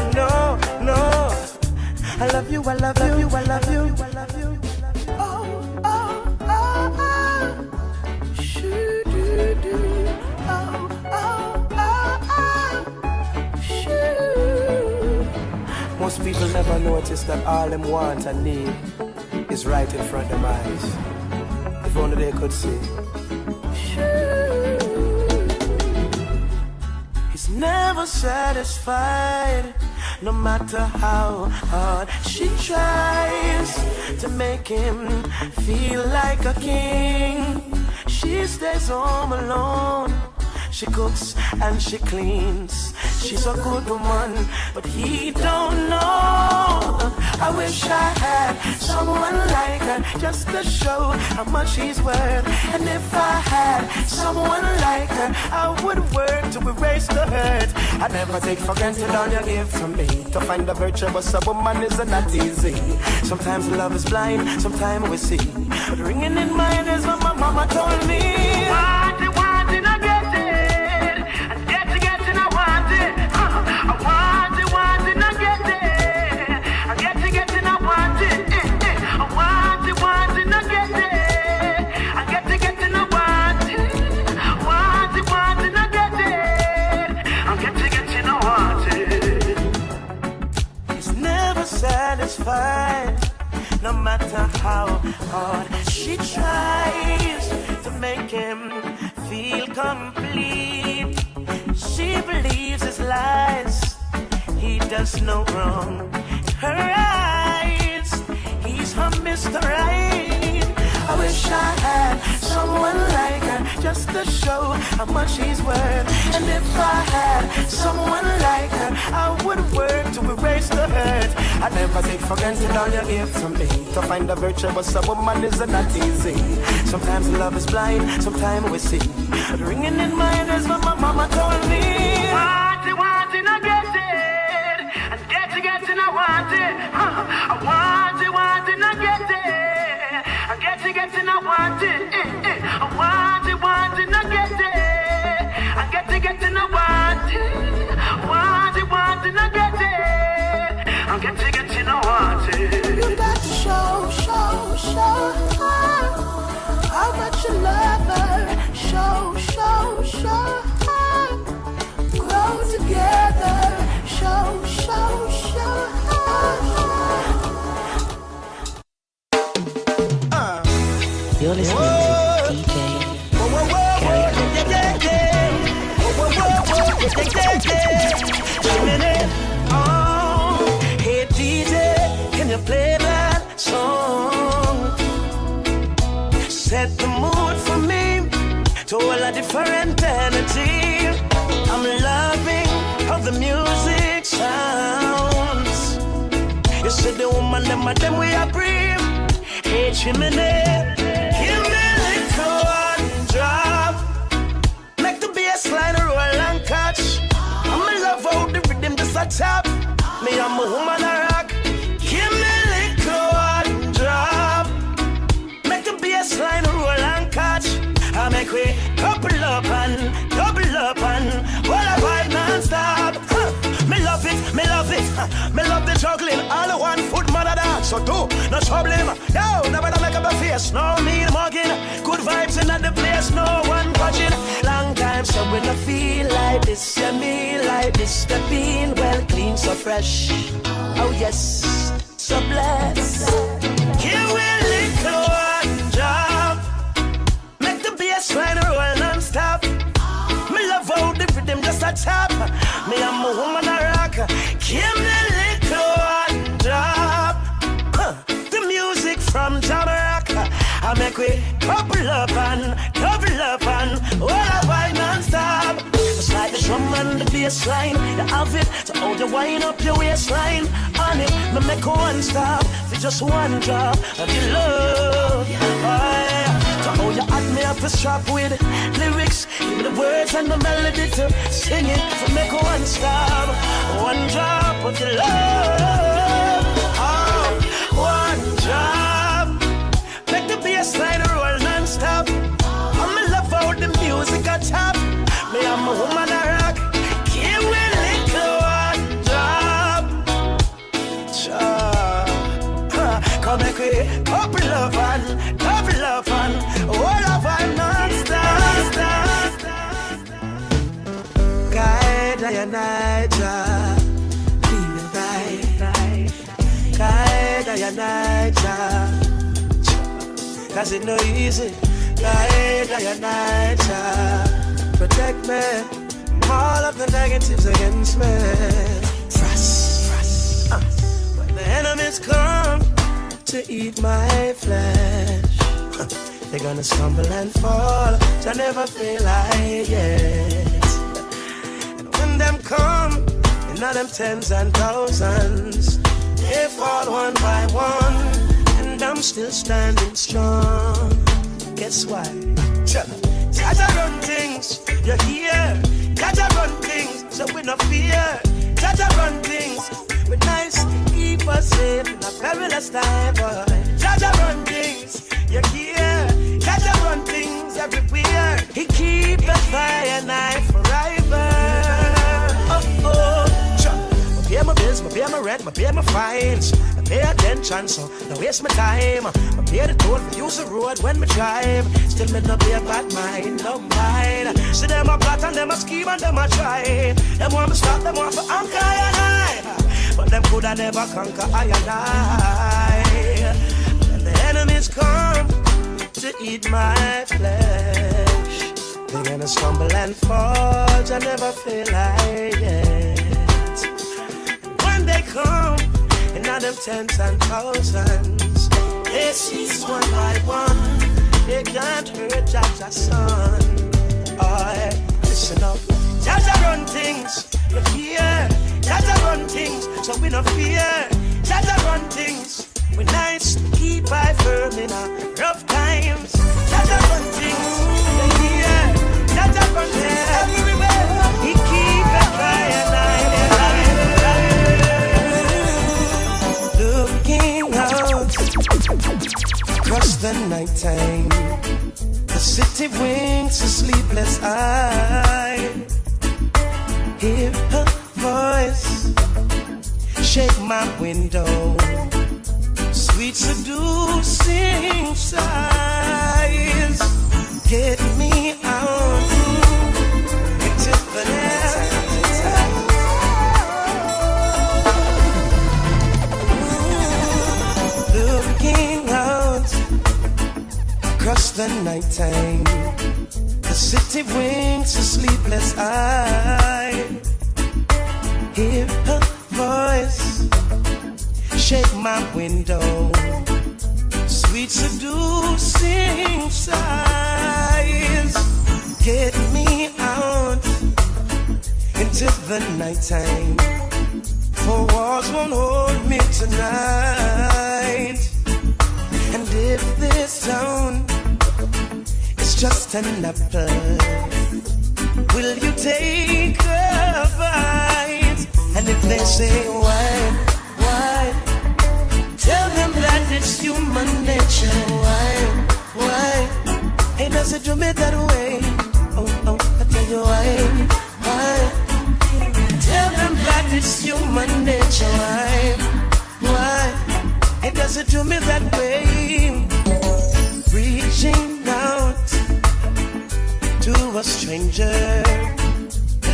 I love you. Most people never notice that all them want and need is right in front of their eyes. If only they could see. He's never satisfied, no matter how hard she tries to make him feel like a king. She stays home alone. She cooks and she cleans. she's a good woman, but he don't know. I wish I had someone like her just to show how much she's worth. And if I had someone like her, I would work to erase the hurt. I never take for granted all you give to me. To find a virtuous woman is not easy. Sometimes love is blind, sometimes we see. But ringing in my head is what my mama told me. Want it, I get it. And get it, I want it. I want it, I get it. I get it, I want it. I want it, I get it. I get it, I want it. Want it, I get it. I get it, I want it. He's never satisfied, no matter how hard she tries to make him feel complete. She believes his lies, he does no wrong. In her eyes, he's her Mr. Right. I wish I had someone like her just to show how much she's worth. And if I had someone like her, I would work to erase the hurt. I never take for granted all you give to me. To find a virtuous woman is not easy. Sometimes love is blind, sometimes we see. But ringing in my head is what my mama told me. Want it, I get it. And get it, I want it. I want it, I get it. I get it, I want it. I want it, I get it. I get it, I want it. Want it, I get it. I get it, I want it. You got to show her how much you love her. Show her. Grow together. Show her. You're listening to DJ Gary Kulcha. Hey DJ, can you play that song? Set the mood for me to all a different energy. I'm loving how the music sounds. You see the woman, them we are brave. Hey chimney, give me a little one drop. Make the bass line roll and catch. I'm in love how the rhythm just a tap. Me I'm a woman a rock. Give me a little one drop. Make the bass line roll and catch. I make we couple up and while I vibe non-stop. Me love it. Me love the juggling. All the 1 foot mother dance. So do, no problem. Yo, never make up a face. No mean mugging. Good vibes in the place. No one watching. Long time so when I feel like this, yeah, me like this. The bean well clean, so fresh. Oh yes, so blessed. Give me a little one drop. Make the bass line roll non-stop. Me love how the rhythm just a tap. Me I'm a woman a rock. Give me a little one drop. The music from Jamaica. I make we couple up and all I vibe non-stop. Just like the drum and the bass line. You have it to hold you wind up your waistline. On it, me make one stop for just one drop of your love. To hold you at me up a strap with lyrics. Give me the words and the melody to sing it. To make one stop, one drop of your love. Oh, one drop. Make the bass line roll non-stop. I'm in love how the music a tap. Me I'm a woman a rock. Give me a little one drop. Come make we couple up and all of our non-stop. Guide your night, leave it right. Guide your night, cause it no easy. Guide your night, protect me from all of the negatives against me. Trust. When the enemies come to eat my flesh, they're gonna stumble and fall. I never feel like it. And when them come now them tens and thousands. They fall one by one, and I'm still standing strong. Guess why? Jaja run things, you hear? Jaja run things, so we no fear. Jaja run things, we nice, keep us safe in a perilous time, boy. Jaja run things, you hear? Jaja run things everywhere. He keep the fire knife forever. Pay my bills, pay my rent, pay my fines. I pay attention, so don't waste my time. I pay the toll for use the road when me drive. Still me no be a bad mind, no mind. See them a plot and them a scheme and them a try. Them want me stop, them want for anchor and I. But them coulda never conquer I and I. When the enemies come to eat my flesh, they're gonna stumble and fall, I never feel like it. They come, and now them tens and thousands. They seize one by one. They can't hurt Jaja's son. Oh, listen up. Jaja run things, you hear? Jaja run things, so we no fear. Jaja run things, we nice, keep I firm in our rough times. Jaja run things, you hear? Jaja run things everywhere. He keep a fire night. Looking out across the night time, the city winks a sleepless eye. Hear her voice shake my window, sweet seducing sighs. Get me out into the night. Looking out across the night time, the city winks a sleepless eye. Hear her voice shake my window, sweet seducing sighs. Get me out into the night time, for walls won't hold me tonight. And if this town is just an apple, will you take a bite? And if they say why, tell them that it's human nature. Why? Hey, does it do me that way? Oh, I tell you why? Tell them that it's human nature. Why? It doesn't do me that way. Reaching out to a stranger,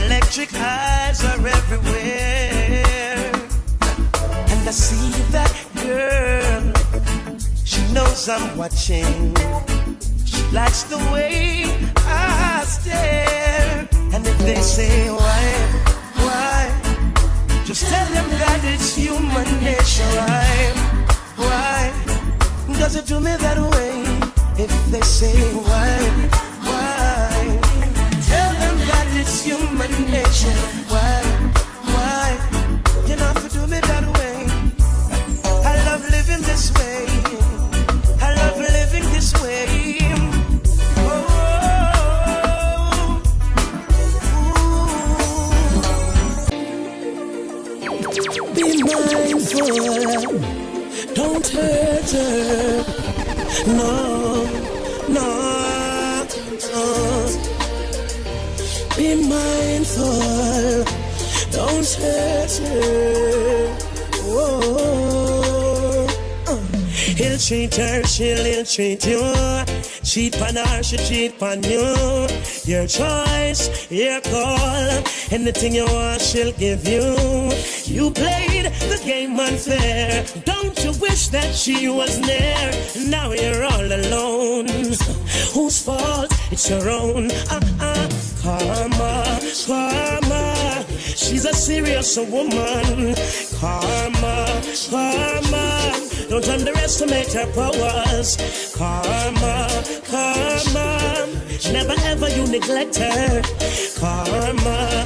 electric eyes are everywhere. And I see that girl, she knows I'm watching. She likes the way I stare. And if they say why, just tell them that it's human nature. Why does it do me that way? If they say why, tell them that it's human nature. Why you know to do me that way? I love living this way. I love living this way. Be mindful, don't hurt her. No. Be mindful, don't hurt her. He'll treat her, she'll treat you. Cheat on her, she cheat on you. Your choice, your call. Anything you want, she'll give you. You played the game unfair. Don't you wish that she was near? Now you're all alone. Whose fault? It's your own. Karma. She's a serious woman. Karma. Don't underestimate her powers. Karma. Never ever you neglect her. Karma.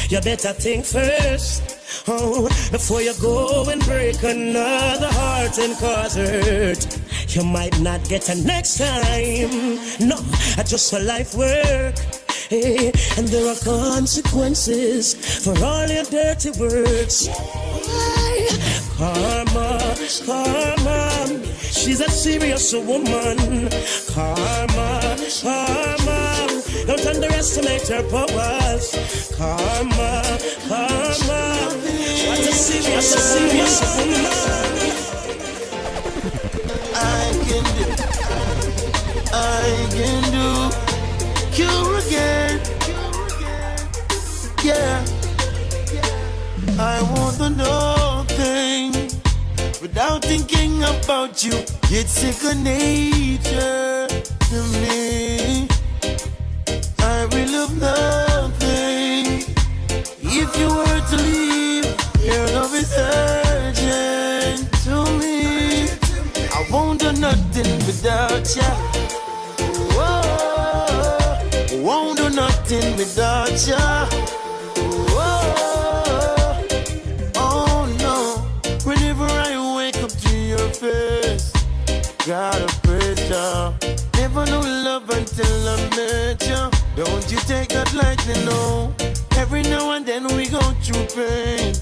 you better think first. Oh, before you go and break another heart and cause hurt. You might not get a next time. No, just for life work. Hey, and there are consequences for all your dirty words. Karma, karma, she's a serious woman. Karma, karma, don't underestimate her powers. Karma, karma, what's a serious woman? I can do cure again. Yeah, I want to know things without thinking about you. It's second nature to me. I will love nothing if you were to leave. Your love is urgent to me. I won't do nothing without you. Whoa, won't do nothing without you. Whoa, oh no. Whenever I wake up to your face, gotta praise you. Never knew love until I met you. Don't you take that lightly, no. Every now and then we go through pain.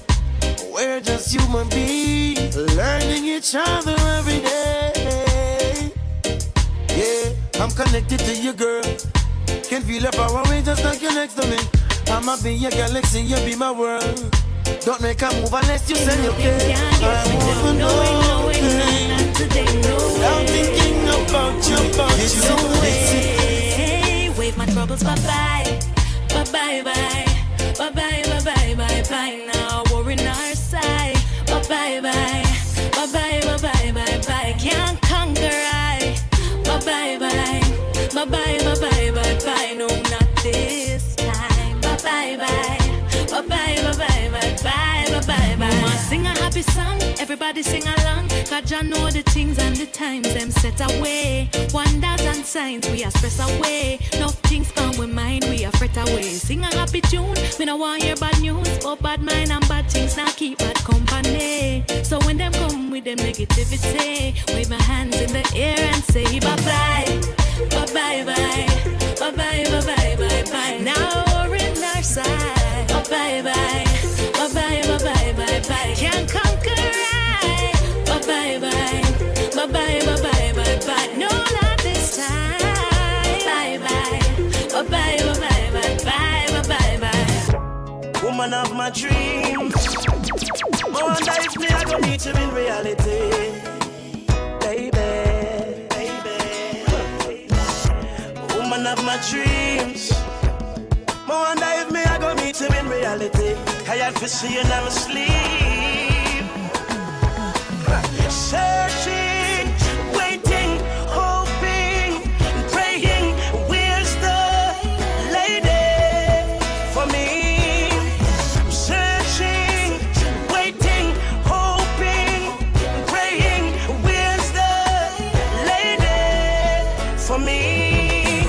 We're just human beings, learning each other every day. Yeah, I'm connected to you, girl. Can feel the power way just like you're next to me. I'ma be your galaxy, you be my world. Don't make a move unless you say you can. I want to know without thinking about you, it's so way. Wave my troubles bye-bye, bye-bye-bye, bye-bye-bye-bye-bye. Now we're in our side, bye-bye-bye, bye-bye-bye-bye-bye. Can't conquer I, bye-bye-bye, bye-bye-bye-bye-bye. No, not this time, bye-bye-bye, bye-bye-bye-bye-bye-bye. Sing a happy song, everybody sing along. Cause you know the things and the times them set away. Wonders and signs we are stress away. No things come with mind we are fret away. Sing a happy tune, we don't want hear bad news. But bad mind and bad things now keep bad company. So when them come with them negativity, wave my hands in the air and say bye-bye, bye-bye-bye, bye-bye-bye-bye-bye. Now we're in our side, bye-bye-bye, bye-bye-bye-bye-bye. Can't conquer I, bye-bye-bye, bye-bye-bye-bye-bye. No, not this time, bye-bye, bye-bye-bye-bye-bye-bye. Woman of my dreams, I wonder if me I go meet you in reality, baby. Woman of my dreams, I wonder if me I go meet you in reality. I had to see you in my sleep, searching, waiting, hoping, praying. Where's the lady for me? Searching, waiting, hoping, praying. Where's the lady for me?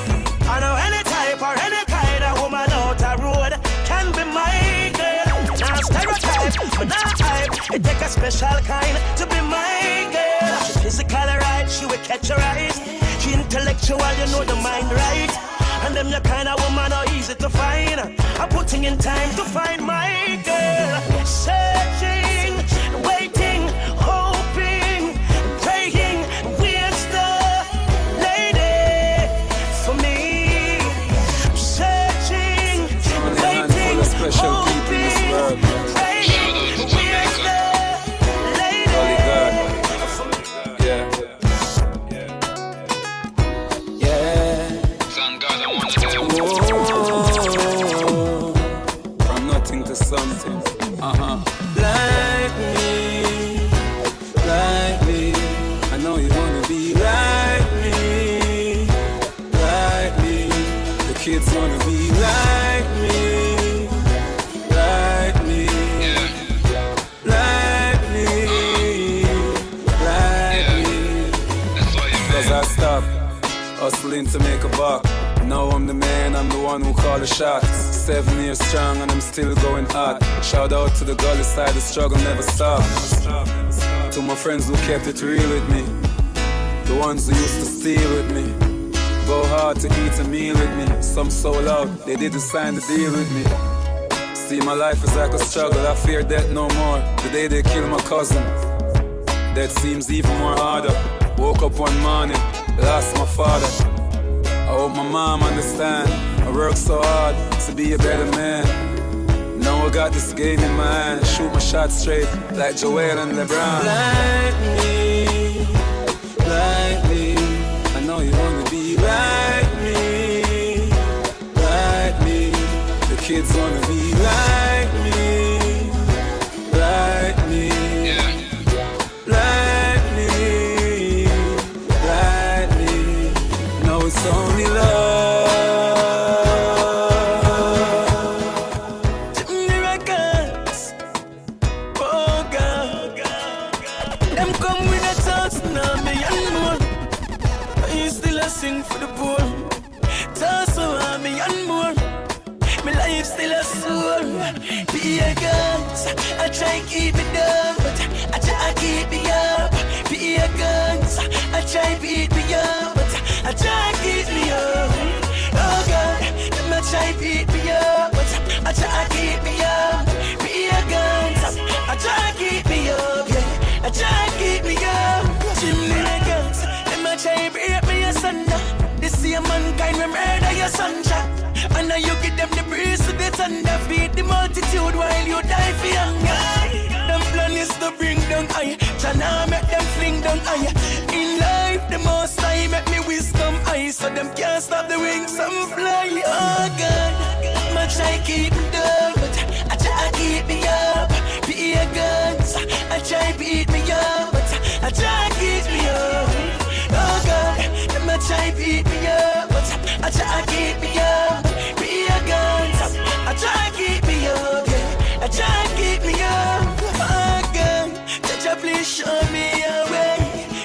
I know any type or any kind of woman out the road can be my girl. Now stereotype, but not hype. It take a special kind to be my girl. She physically right, she will catch your eyes. She intellectual, you know the mind right. And them your kind of woman are easy to find. I'm putting in time to find my girl. Searching, waiting, hoping, praying. Where's the lady for me? Searching, waiting, hoping, praying. Where's the lady? From nothing to something. Like me. I know you wanna be like me. The kids wanna be like me. Like me. Cause I stop hustling to make a buck. Now I'm the man, I'm the one who call the shot. 7 years strong and I'm still going hard. Shout out to the gully side, the struggle never stops. To my friends who kept it real with me, the ones who used to steal with me. Go hard to eat a meal with me. Some sold out, they didn't sign the deal with me. See, my life is like a struggle, I fear death no more. The day they kill my cousin, that seems even more harder. Woke up one morning, lost my father. I hope my mom understand. I work so hard to be a better man. Now I got this game in my hand. Shoot my shot straight like Joel and LeBron. Like me. I know you wanna be like me. Like me. The kids wanna be like me. Like me. Yeah. Like me. Like me. No, it's only love. Sing for the poor, toss around me and more. My life still a soul. Be a guns, I try keep it down, but I try keep me up. Be a guns, I try beat me up, but I try keep me up. Oh God, them I try beat me up, but I try keep me up. Be a guns, I try keep me up, yeah. I try keep me up. Chimney guns, them I try break me asunder. They see a mankind we murder your sunshine. And now you give them the breeze to the thunder. Feed the multitude while you die for hunger. Them plan is to bring down high. Tryna make them fling down high. In life the most I make me wisdom high. So them can't stop the wings and fly. Oh God, I try keep me down, but I try keep me up. Be a guns, I try beat me up, but I try keep me up. Oh God, them I try beat me up, but I try keep me up. Be a guns, I try keep me up, yeah. I try keep me up. Oh God, Jaja please show me a way,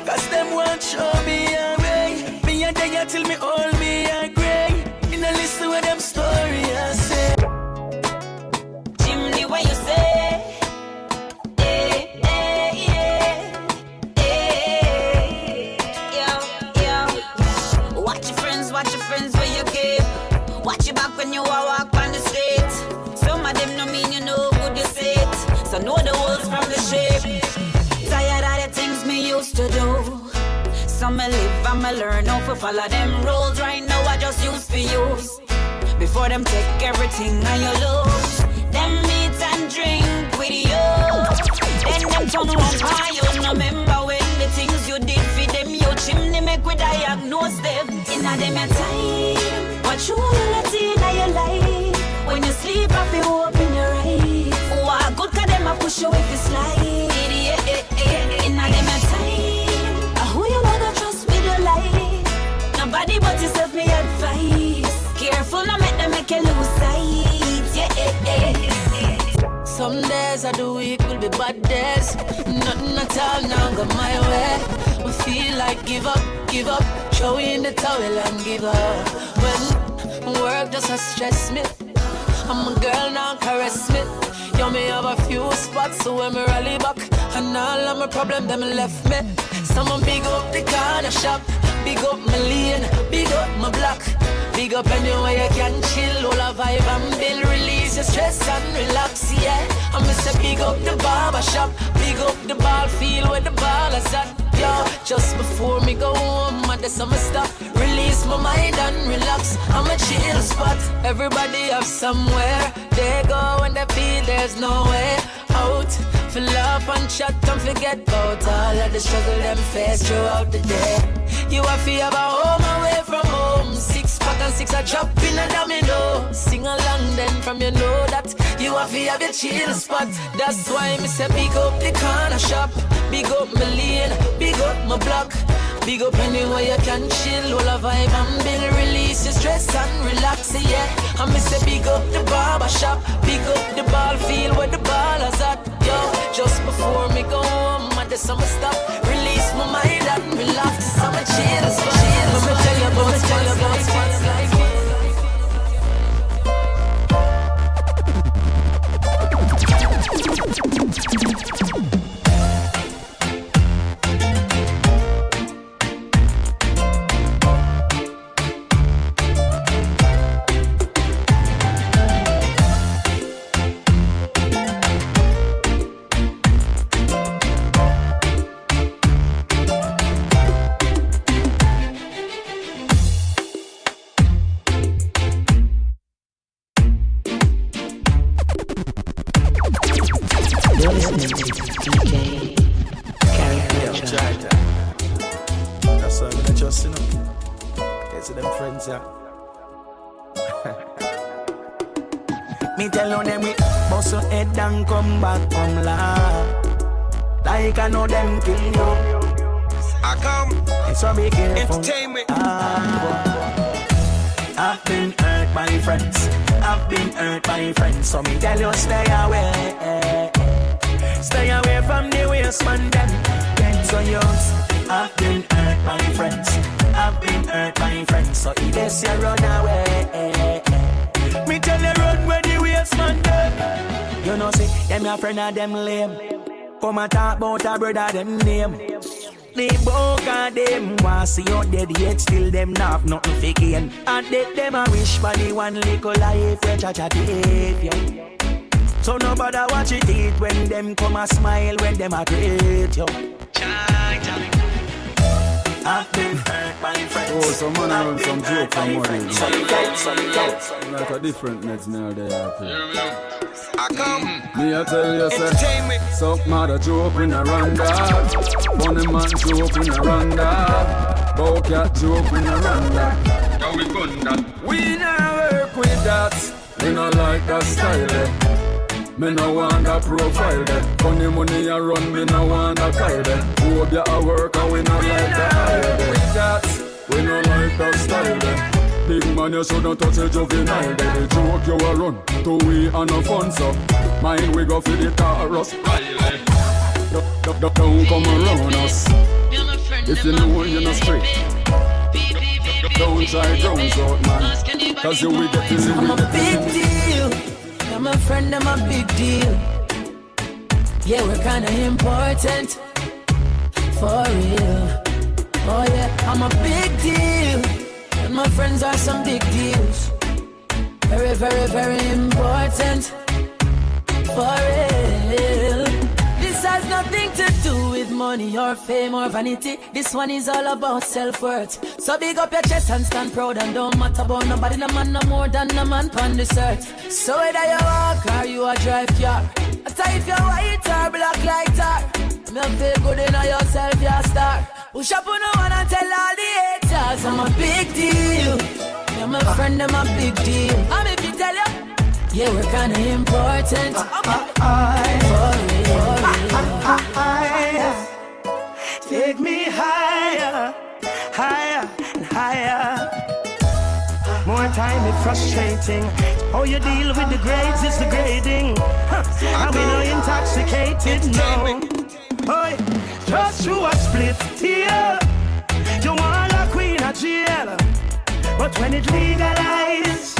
'cause them won't show me a way. Me a day till me hold me a grey. In a listen with them story I say. Chimney, what you say? Watch your friends where you keep. Watch your back when you walk on the street. Some of them no mean you know good you see it. So know the words from the shape. Tired of the things me used to do. Some me live and me learn how to follow them rules. Right now I just use for use. Before them take everything and you lose. Them meet and drink with you. Then them turn around and you no remember when the things you did for them. You chimney make we diagnose them. Inna them a time, what you wanna see inna your life. When you sleep, I feel open your eyes. Oh, good 'cause them a push you if you slide. Inna them a time, who you wanna trust with your life? Nobody but yourself, me advice. Careful, no make them make you lose sight. Some days of the week will be bad days. Nothing at all now go my way. We feel like give up. Throw in the towel and give up. When work just a stress me, I'm a girl now caress me. You me have a few spots so when me rally back, and all of my problem them left me. Someone big up the corner shop, big up my lane, big up my block. Big up anywhere you can chill, all a vibe and build, release your stress and relax, yeah. I'm say big up the barber shop, big up the ball field where the ball is at. Yo, just before me go home, I just I'ma stop, release my mind and relax. I'm a chill spot. Everybody have somewhere they go when they feel there's no way out. For laugh and chat and forget about all of the struggle them face throughout the day. You have to have a home away from home. 6 pack and 6 a drop in a domino. Sing along then from you know that you have to have your chill spot. That's why me say big up the corner shop, big up my lane, big up my block. Big up anywhere you can chill, all a vibe and build, release your stress and relax, yeah. I me say big up the barber shop, big up the ball field where the ball is at, yo. Just before me go home, I just I'ma stop, release my mind and relax. I'm a chill spot. Let me tell you about spots like this. sense, yeah. Me tell on them we bust your head and come back from laugh. Like I know them kill you. I come. So be careful. Entertainment. I've been hurt by friends. I've been hurt by friends. So me tell you stay away. Stay away from the waste man them. Get so yours. I've been hurt by friends. I've been hurt by friends. So if this you run away. Me tell you run where the waste man them. You know see them your friend of them lame. Come and talk about a brother them name. They both of them want see you dead yet still them not have nothing for gain. And they them a wish for the one little life where cha-cha behavior. So nobody watch it eat when them come a smile when them a create you. I've been hurt by friends. Oh, some man around some joke from morning. Like a different meds now they are. I come. Me I tell you say, some mother joke in a randa. Funny man joke in a randa. Bowcat joke in a randa. Now we gun that. We not work with that. We not like that style. Me no want that profile there. Funny money I run, me no want that kyle there. Hope you a work and we not like that. With that, we no like that style there. Big man, you shouldn't touch a juvenile. The joke you a run to we and a fun so. Mind we go for the Tarrus. Don't come around us. If you know you're not straight. Don't try drones out, man. Cause you will get this in I'm a big deal. I'm a friend, I'm a big deal. Yeah, we're kinda important. For real. Oh yeah, I'm a big deal. And my friends are some big deals. Very, very, very important. For real. This has nothing to do with money or fame or vanity. This one is all about self-worth. So big up your chest and stand proud and don't matter about nobody. No man no more than a man on this earth. So whether you walk or you a drive car, I tell if you're white or black like tar, me feel good in yourself, you're a star. Push up on the one and tell all the haters I'm a big deal. You're my friend, I'm a big deal. I'm if you tell you, yeah, we're kinda important. Take me higher, higher and higher. More time it's frustrating. How you deal with the grades is degrading. And we no intoxicated, no. Oi, just through a split tear. You want a queen of jail. But when it legalized,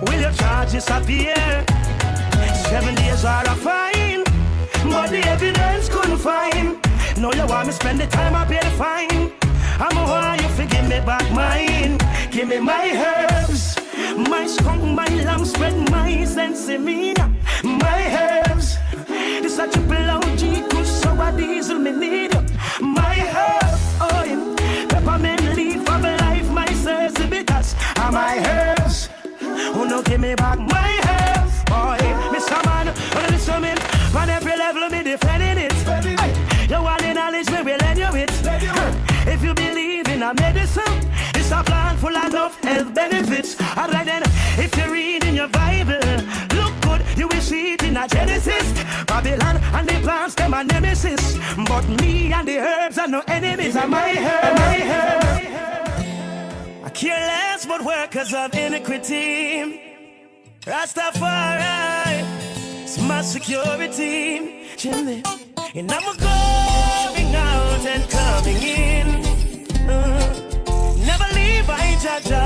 will your charges appear? 7 days are a fine, but the evidence couldn't find. No, you want me spend the time I pay the fine. I'm a want you to give me back mine. Give me my herbs, my skunk, my lamb spread, my sensimina, my herbs. This a triple OG, kush, so a diesel me need. My herbs, oh, peppermint leaf of life, my bitters are my herbs. Oh no, give me back my herbs, boy. Mr. Man, oh listen me. On every level, me defending it. You want the knowledge, me will lend you it. If you believe in a medicine, it's a plant full of enough health benefits. Alright then, if you read in your Bible, look good, you will see it in a Genesis. Babylon and the plants, them are nemesis. But me and the herbs are no enemies. Are my herb, my herb. I care less but workers of iniquity. Rastafari, it's my security. Jimmy, and I'm going out and coming in. Never leave by Jaja.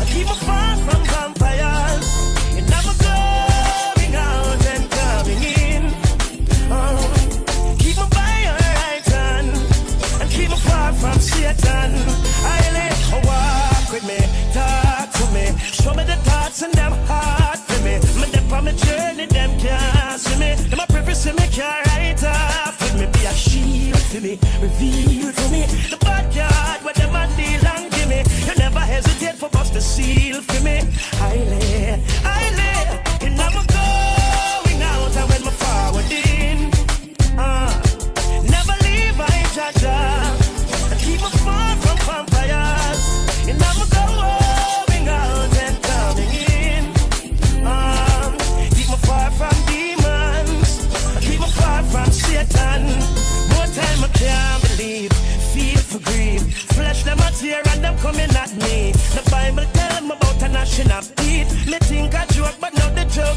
I keep a far from vampires. And I'm going out and coming in. Keep me by your right hand and keep me far from Satan. I let walk with me, talk to me, show me the thoughts and them hard for me. Me dip on my journey, them can't see me. Them a preface me can't write off with me. Be a shield for me, reveal to me the bad card where them and deal and give me. You never hesitate for bust the seal for me. I lay, and I'm going out and when my forward in. Never leave by Jaja. Keep me far from vampires. And I'm going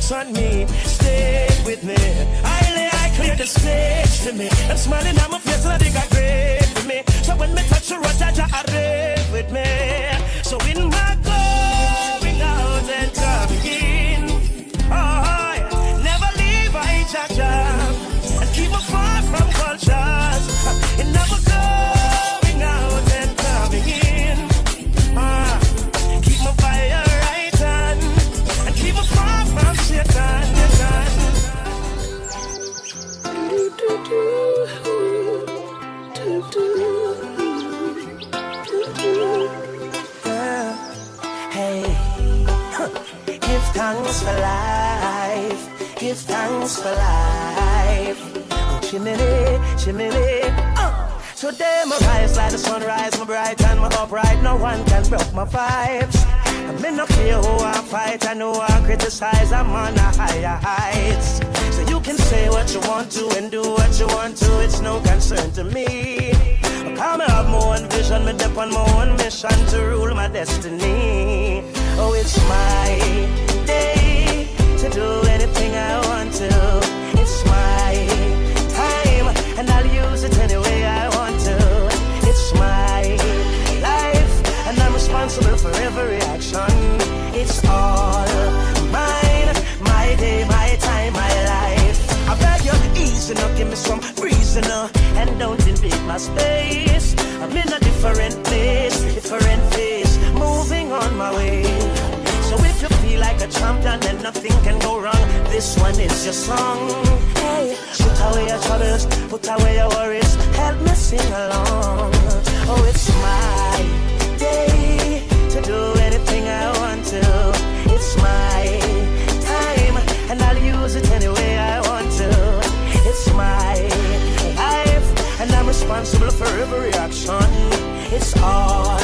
lights on me, stay with me. I clear the stage to me. I'm smiling at my face and I think I great with me. So when me touch the road, I rave with me. So in my going out and coming in, oh, never leave I Jaja and keep me far from cultures. And never going out and coming in, keep me by your right hand and keep me far from Satan. Give thanks for life. Give thanks for life. Oh, chimney, chimney. Today my rise like the sunrise, my bright and my upright. No one can break my vibes. I may not care who I fight, I know I criticize. I'm on a higher heights. So you can say what you want to and do what you want to. It's no concern to me. Come have my own vision, me dip on my own mission to rule my destiny. Oh, it's my day to do anything I want to. It's my time, and I'll use it any way I want to. It's my life, and I'm responsible for every action. It's all mine, my day, my time, my life. I beg you, easy now, give me some reason now, and don't invade my space. I'm in a different place, different phase, moving on my way. So if you feel like a champion, then nothing can go wrong. This one is your song. Hey, put away your troubles, put away your worries, help me sing along. Oh, it's my day to do anything I want to. It's my time, and I'll use it any way I want to. It's my life, and I'm responsible for every action. It's all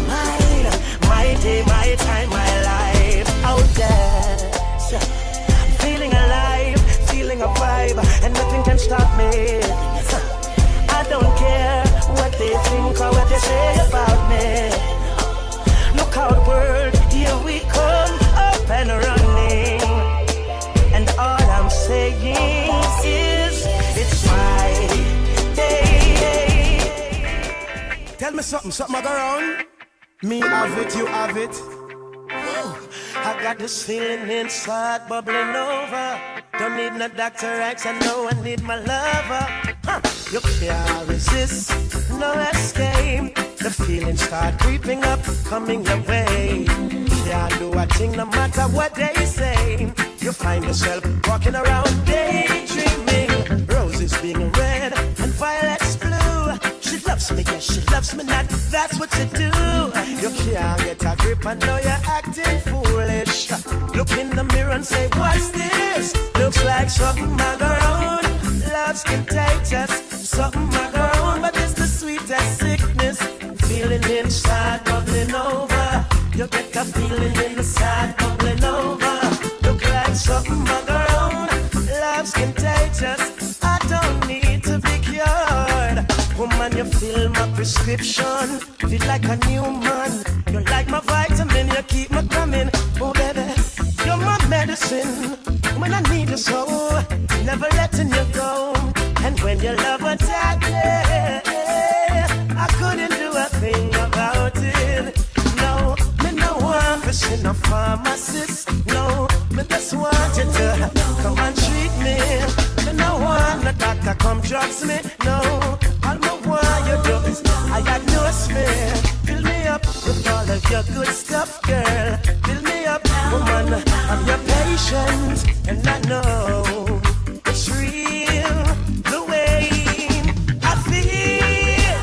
mine, my day, my time, my life. Out there, I'm feeling alive, feeling a vibe, and nothing can stop me. I don't care what they think or what they say about me. Look out, world, here we come, up and running. And all I'm saying is, it's my day. Tell me something I go around. Me have it, you have it. I got this feeling inside bubbling over. Don't need no Dr. X, I know I need my lover. You can't resist, no escape. The feelings start creeping up, coming your way. Can't do a thing no matter what they say. You find yourself walking around daydreaming. Roses being red and violets blue. She loves me, yes, she loves me not. That's what you do. You can't get a grip, I know you're acting foolish. Look in the mirror and say, what's this? Looks like something I go on. Love's contagious, something I go on. But it's the sweetest sickness. Feeling inside bubbling over. You get a feeling inside bubbling over. Look like something I go on. Love's contagious. I don't need to be cured. Woman, you fill my prescription. Feel like a new man. You're like my vitamin, you keep me coming. Oh baby, you're my medicine. When I need you so, never letting you go. And when your love attacked me, I couldn't do a thing about it. No, me no want to see no pharmacist. No, me just want you to come and treat me. Me no want no doctor come drugs me. No, all me want you do is I diagnose me. Fill me up with all of your good stuff, girl. Fill me up, woman, I'm your patient. And I know it's real, the way I feel.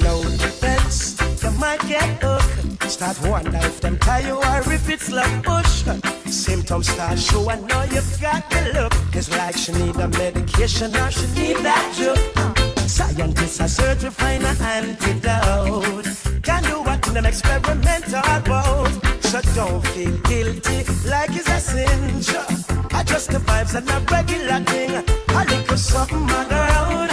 No defense, you might get hooked. Start wonder if them tie you or if it's love push. Symptoms start show, I know you've got the look. It's like she need a medication or she need that drug. Scientists are searching to find an antidote. Can do what in an experimental boat. So don't feel guilty like it's a sin. Adjust the vibes and a regular thing. A little something I go around.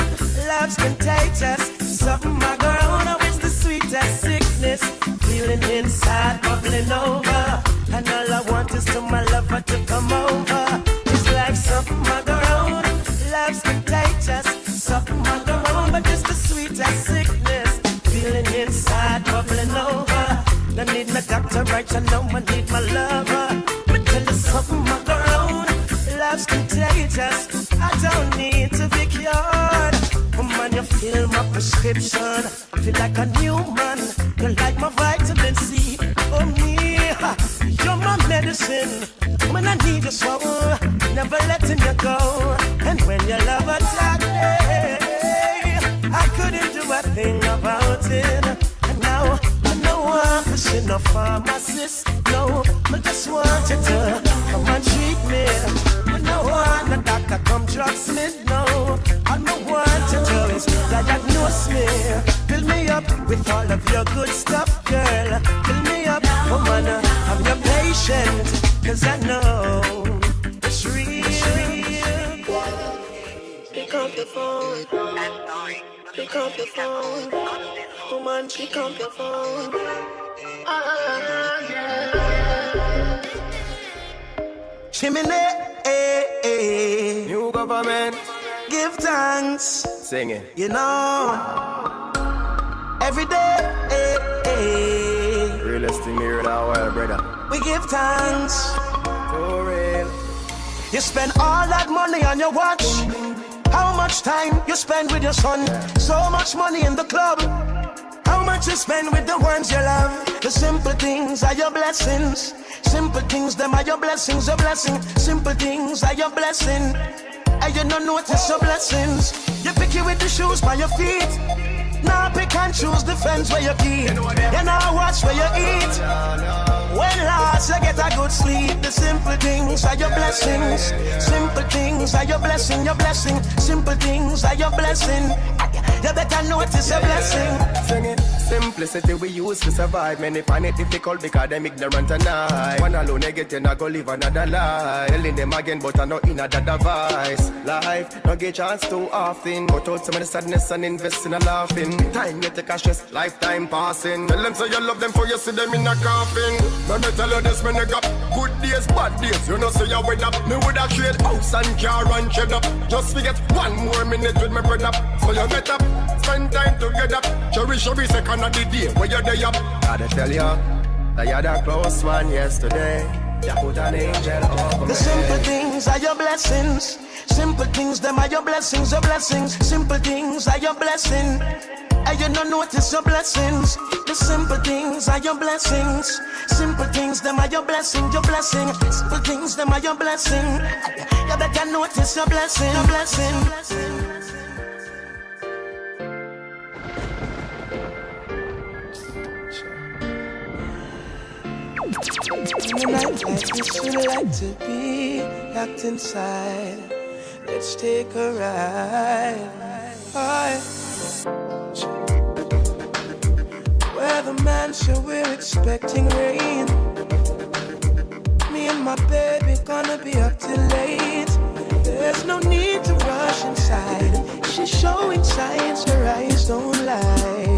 Love's contagious. Something I go around. Oh, it's the sweetest sickness. Feeling inside bubbling over. And all I want is to my lover to come over. need my doctor right, I know I need my lover. But tell you something, my girl, love's contagious. I don't need to be cured. Woman, you fill my prescription. Feel like a new man. You're like my vitamin C. Oh me, you're my medicine. When I need you so, never letting you go. And when your love attack me, I couldn't do a thing about it. And now I know I'm pushing no pharmacist. No, I just want you to come and treat me. I know I'm a doctor, come drugsmith. No, I know what you do is diagnose me. Fill me up with all of your good stuff, girl. Fill me up, woman, I'm your patient. Cause I know it's real. Pick up your phone. Pick up your phone. Woman, pick up your phone. Yeah. Chimney, New government. give thanks. Sing it. You know, every day. Realest thing here in our world, brother. We give thanks. For real. You spend all that money on your watch. How much time you spend with your son? So much money in the club. How much you spend with the ones you love? The simple things are your blessings. Simple things, them are your blessings, your blessing. Simple things are your blessing. And you don't notice your blessings. You pick it with the shoes by your feet. Now pick and choose the friends where you keep. You now watch where you eat. When last you get a good sleep. The simple things are your blessings. Simple things are your blessing, your blessing. Simple things are your blessing. You better notice your blessing. Sing it. Simplicity we use to survive. Many find it difficult because them ignorant and I. One alone they get in, I go live another life. Telling them again, but I know in another device. Life, no get chance too often. Cut out some of the sadness and invest in a laughing. Time you take a stress, lifetime passing. Tell them so you love them for you see them in a coffin. Let me tell you this, when you got good days, bad days. You know say you with up. Me would have trade house and car and shed up. Just forget 1 more minute with my brother. So you get up, spend time together. Cherish every second of the day where you're there up. Gotta tell you that you're the close one yesterday. You put an angel over me. The simple things are your blessings. Simple things, them are your blessings, your blessings. Simple things are your blessing. And you don't notice your blessings. The simple things are your blessings. Simple things, them are your blessing, your blessing. Simple things, them are your blessing. You better notice your blessing, your blessing. In a night like this, we like to be locked inside. Let's take a ride. Where the mansion, we're expecting rain. Me and my baby gonna be up till late. There's no need to rush inside. She's showing signs, her eyes don't lie.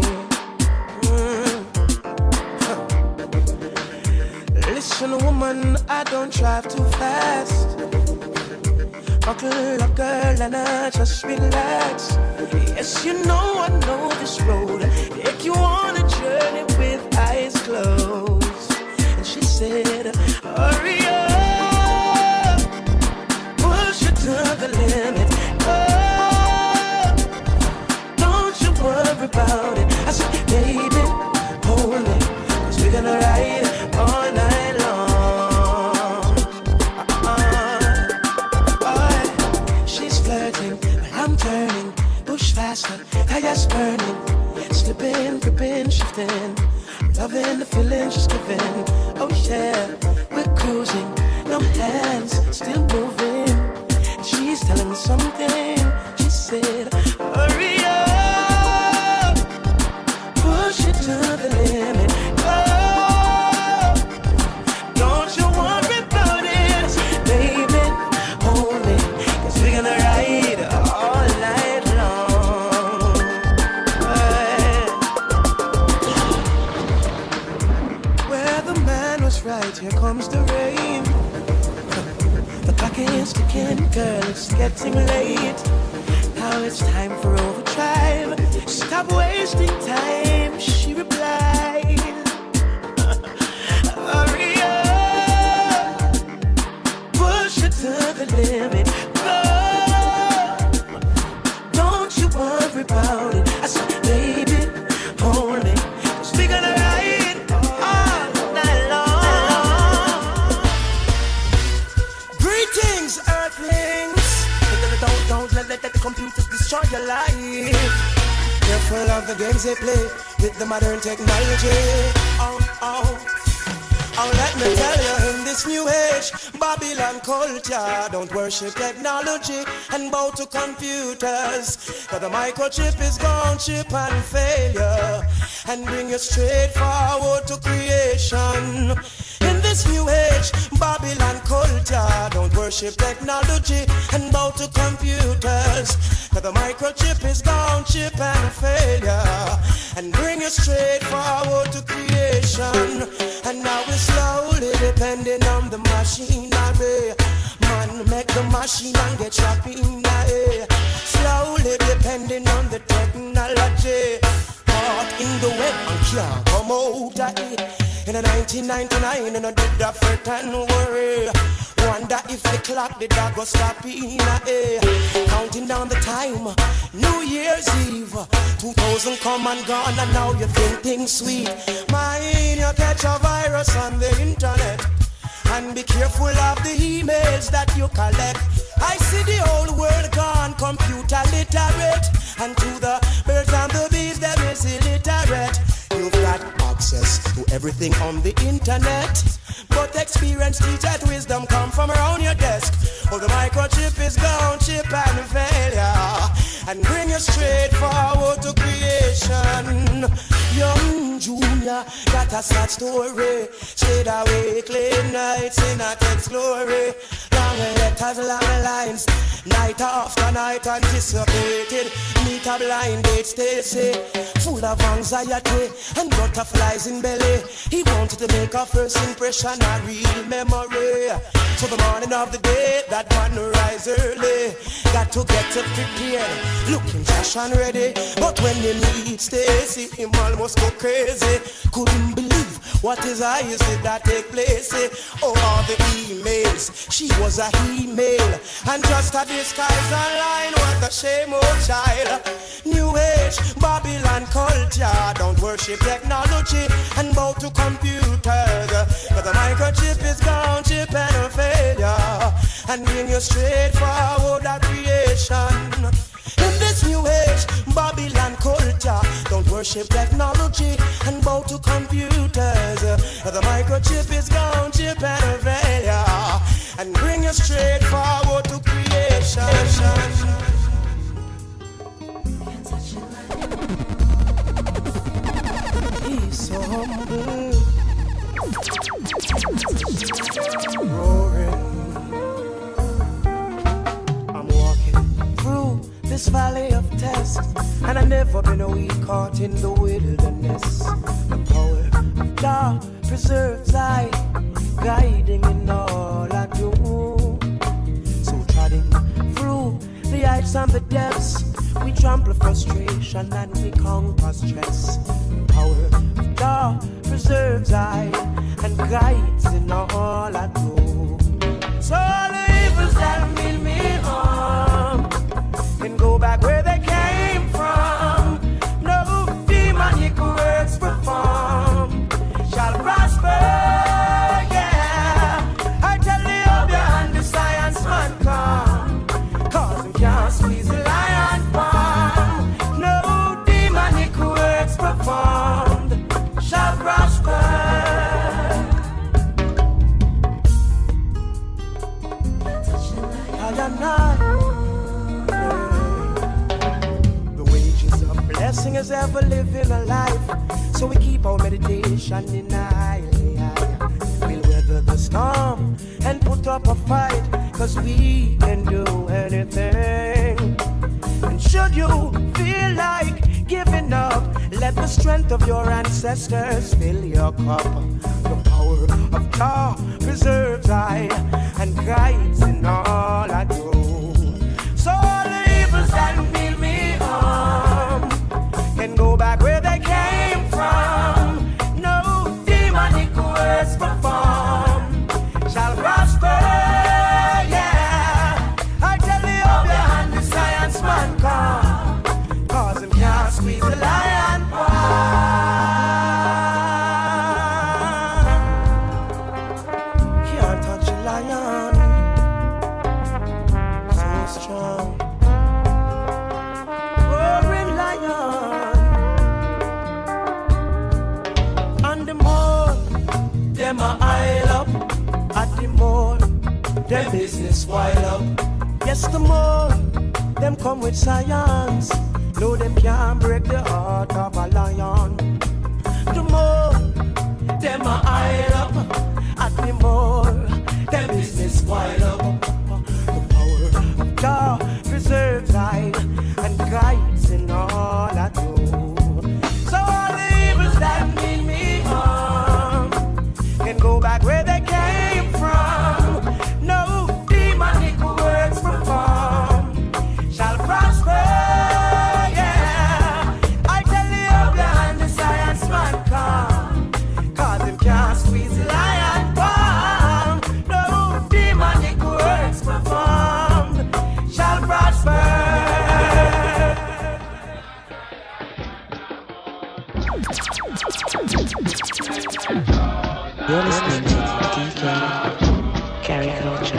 Listen, woman, I don't drive too fast. Buckle up, girl, and I just relax. Yes, you know I know this road. Take you on a journey with eyes closed. And she said, hurry up, push it to the limit. Oh, don't you worry about it. I said, baby, hold me, 'cause we're gonna ride all night. Tires burning, slipping, gripping, shifting. Loving the feeling she's giving. Oh yeah, we're cruising, no hands, still moving. And she's telling me something. She said, hurry up, push it to the limit. Oh, don't you worry about it, baby, hold me, 'cause we're gonna ride all night long. Right, here comes the rain. The clock is ticking, girl, it's getting late. Now it's time for overdrive. Stop wasting time, she replied. People love the games they play with the modern technology. Oh, let me tell you, in this new age, Babylon culture, don't worship technology and bow to computers. For the microchip is gone, chip and failure, and bring you straight forward to creation. In this new age, Babylon culture, don't worship technology and bow to computers. For the microchip is gone, chip and failure, and bring you straight forward to creation. And now we're slowly depending on the machinery. Man, make the machine and get shopping. Slowly depending on the technology. Caught in the web and can't come out of it. In 1999, and I did that fret and worry. Wonder if the clock did that go stop in counting down the time, New Year's Eve 2000 come and gone, and now you think things sweet. Mind you catch a virus on the internet, and be careful of the emails that you collect. I see the whole world gone computer literate, and to the birds and the bees them is illiterate. You've got access to everything on the internet, but experience, teacher, wisdom come from around your desk. Oh, the microchip is gone, chip and failure, and bring you straight forward to creation. Young Junior got a sad story, stayed awake late nights in a text glory. Long letters, long lines, night after night anticipated. Meet a blind date Stacy, full of anxiety and butterflies in belly. He wanted to make a first impression, a real memory. So the morning of the day, that man rise early, got to get prepared, looking fresh and ready. But when he meet Stacy, him almost go crazy. Couldn't believe what his eyes did that take place. Oh, all the emails, she was a email, and just a disguise online. What a shame, oh child. New age, Babylon culture, don't worship technology and bow to computers. But the microchip is gone, chip and a failure, and bring you straight forward to creation. In this new age, Babylon culture, don't worship technology and bow to computers. The microchip is gone, chip and a failure, and bring you straight forward to creation. He's so humble, roaring. I'm walking through this valley of tests, and I've never been a week caught in the wilderness. The power of God preserves I, guiding in all I do. So trotting through the heights and the depths, we trample frustration and we conquer stress. The power of God preserves I, and guides in all I do. So all the evils that mean me harm can go back where they came from. No demonic works perform shall prosper, yeah. I tell the obvious and the science man come, 'cause we can't squeeze the lion palm. No demonic works performed shall prosper. The wages of blessing is ever living a life, so we keep our meditation in high. We'll weather the storm and put up a fight, 'cause we can do anything. And should you feel like giving up, let the strength of your ancestors fill your cup. The power of God preserves I, and guides in all I do. So all the evils that mean me harm can go back where they came from. No demonic words performed shall prosper, yeah. I tell the obvious and the science man come, 'cause him can't squeeze the lion palm. Can't touch a lion. a aisle up, at the more, them business wild up. Yes, the more, them come with science. No, them can't break the heart of a lion. The more, them a aisle up, at the more, them business wild up. The power of God preserves I and guides in all I do. So all the evils that mean me harm can go back where they came from. No demonic words performed shall prosper. Yeah, I tell you behind the science man come, 'cause him can't squeeze the lion palm. No demonic words performed shall prosper. You're listening to DJ Gary Kulcha.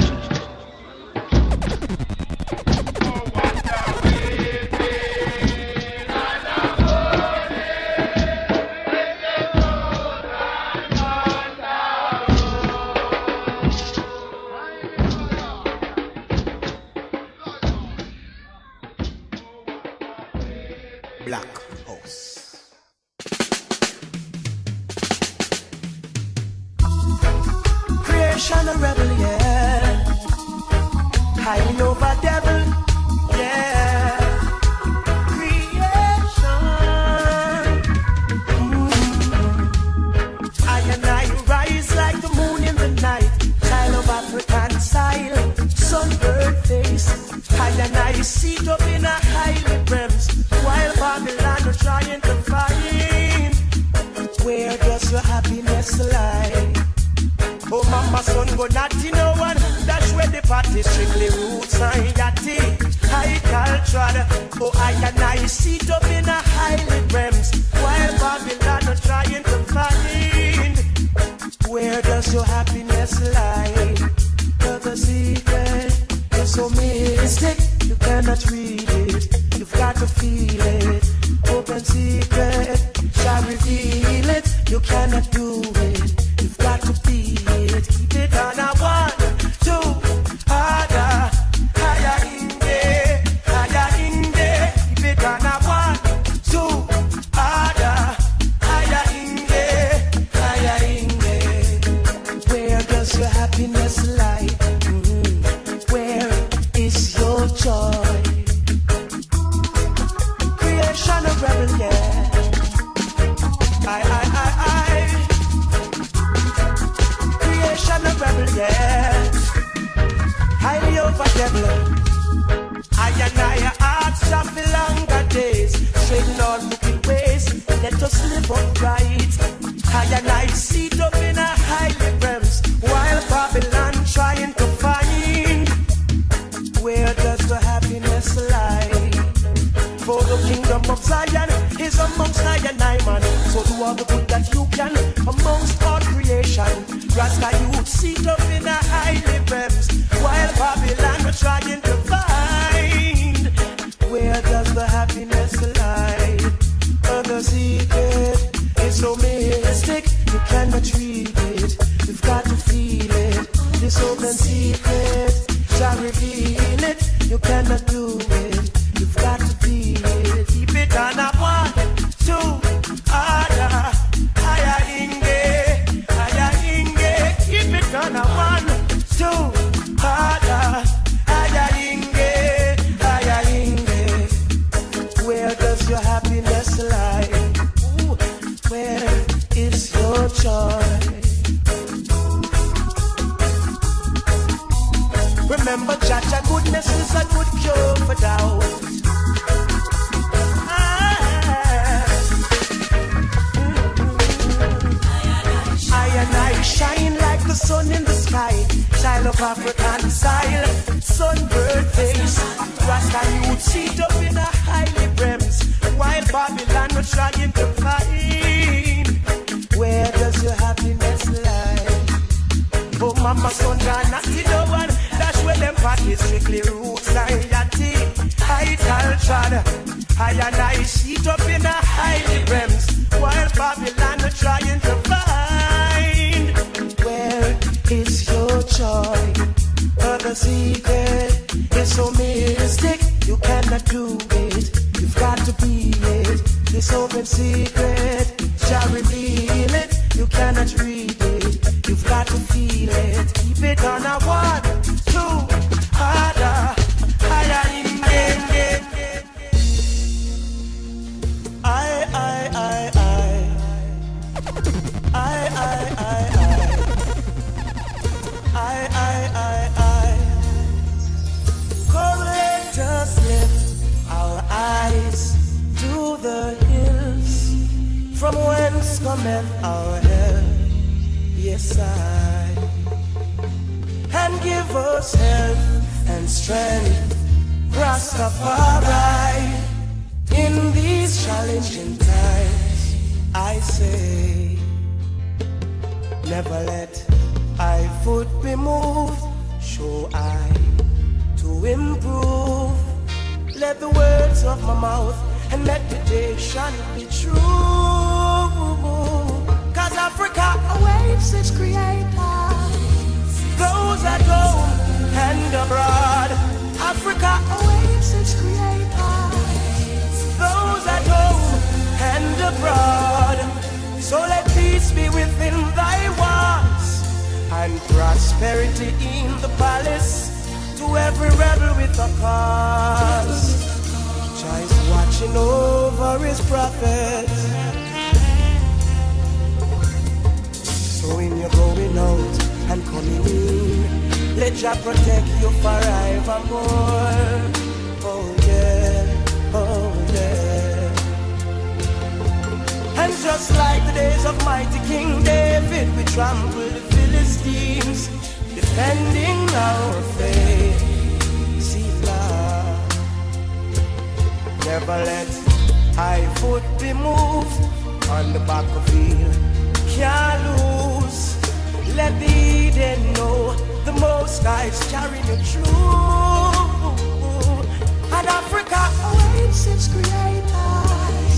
Black House. Creation a rebel, yeah. Highly over devil, yeah. Creation. I and I rise like the moon in the night. Child of African style, sunburned face. I and I sit up in a highly brems, while Babylon are trying to find. Where does your happiness lie? Oh, mama, son, go naughty, no one. That's where the party strictly roots and yachty. High culture. Oh, I and I sit up in a highly brems, while Babylon are trying to find. Where does your happiness lie? The secret is so mystic, you cannot read it. You've got to feel it. Open secret shall reveal it. You cannot do it. You've got to be it. Keep it on a 1, 2, harder, higher in there, higher in there. Keep it on a 1, 2, harder, higher in there, higher in there. Where does your happiness lie? Where is your joy? Creation of rebel, yeah. Creation of rebel, yeah. Highly over devil. I and I are hearts of the longer days. Straighten all looking ways. Let us live upright. I and I sit up in a highly realms, while Babylon trying to find. Where does the happiness lie? For the kingdom of Zion is amongst I and I, man. So do all the good that you can amongst all creation. Rasta youth sit up in a highly realms, while Babylon are trying to find. Where does the happiness lie? The secret is so mystic, you cannot read it. You've got to feel it. This open secret shall reveal it. You cannot do it. You've got to be it. Keep it on a 1, 2, harder, higher in there, higher in there. Keep it on a 1, 2, harder, higher in there, higher in there. Where does your happiness lie? Ooh, where is your joy? Remember, Jaja, goodness is a good cure for doubt. I and I shine like the sun in the sky. Child of African style, sunbird face. Rasta youth sit up in a highly brems, while Babylon was trying to find. Where does your happiness lie? Oh, mama, son, gone naughty, no one. That's where them parties strictly roots and yachty. High culture. I and I sit up in a highly brems, while Babylon are trying to find. a secret. It's so mystic, you cannot do it. You've got to be it. This open secret shall reveal it. You cannot read it. You've got to feel it. Keep it on a 1, 2, harder, higher in it. Come let us lift our eyes to the hills, from whence cometh our help. Yes, and give us health and strength, Rastafari, in these challenging times. I say, never let I foot be moved, show I to improve. Let the words of my mouth and meditation be true. Cause Africa awaits its creator. Those at home and abroad, Africa awaits its creator. Those at home and abroad, so let peace be within thy walls, and prosperity in the palace, to every rebel with a cause. Jah is watching over his prophets, so when you're going out and coming in, let Jah protect you forevermore. Oh yeah, oh yeah. And just like the days of mighty King David, we trample the Philistines, defending our faith. See love, never let high foot be moved on the battlefield. Can't lose. Let the Eden know the Most High is carrying you through. And Africa awaits its creators.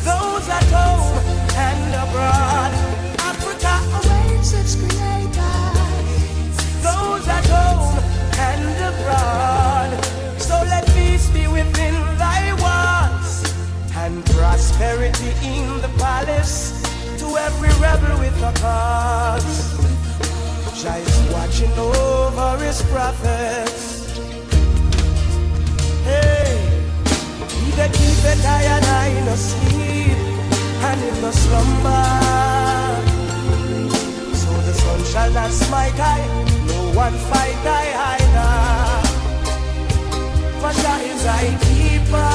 Those at home and abroad, Africa awaits its creators. Those at home and abroad, so let peace be within thy walls, and prosperity in the palace, to every rebel with a cause. Jah is watching over his prophets. Hey, he that keepeth I and I no sleep, and in no slumber. So the sun shall not smite I, no one fight I either. For Jah is thy keeper,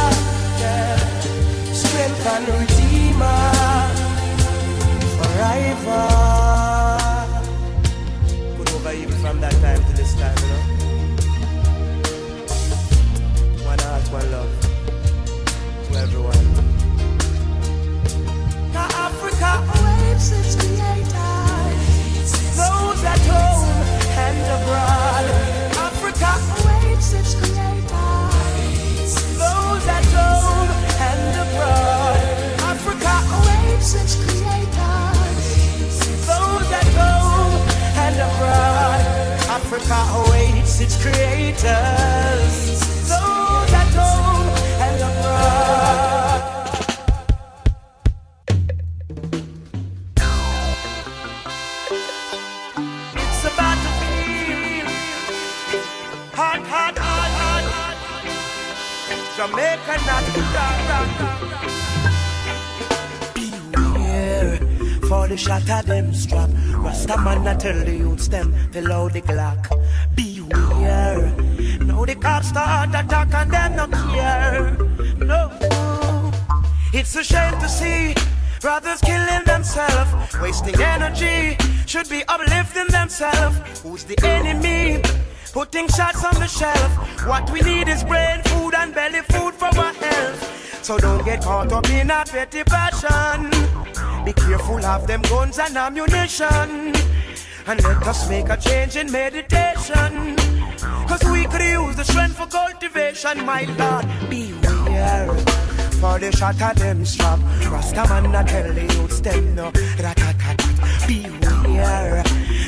yeah, strength and redeemer, forever. Put over even from that time to this time, you know. One heart, one love to everyone. Now Africa awaits its creator. Those at home and abroad, Africa awaits its creator. Those at home and abroad, Africa awaits its creator. Those at home and abroad, Africa awaits its creators. Those at home and abroad. It's about to feel hot, hot, hot, hot, hot. Jamaica not beware for the shot of them strap. Rastaman I tell the youths them below the Glock. Beware. Now the cops start attack and them not care. No, it's a shame to see brothers killing themselves, wasting energy. Should be uplifting themselves. Who's the enemy? Putting shots on the shelf. What we need is brain food and belly food for our health. So don't get caught up in a petty passion. Be careful of them guns and ammunition, and let us make a change in meditation. Cause we could use the strength for cultivation, my Lord. Beware for the shot of them strap. Rastaman I tell the youths them no. Beware.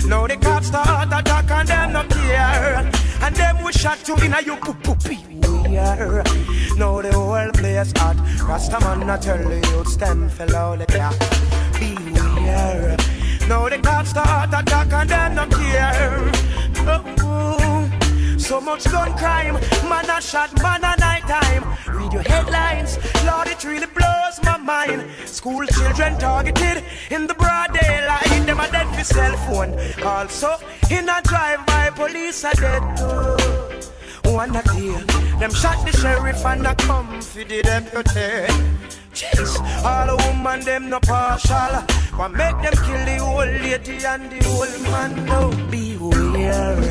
Now the cops start attack and them no care. And and them we shot you in a you beware. Now the whole place hot. Rastaman I tell the youths them fell out the clock. Beware. Now the cops start attack and them not care. Oh, so much gun crime, man a shot, man a night time. Read your headlines, Lord, it really blows my mind. School children targeted in the broad daylight. Them a dead for cell phone. Also, in a drive-by, police are dead too. One a day, them shot the sheriff and a come for the deputy. Jeez, all the woman them no partial. What make them kill the old lady and the old man? No, beware.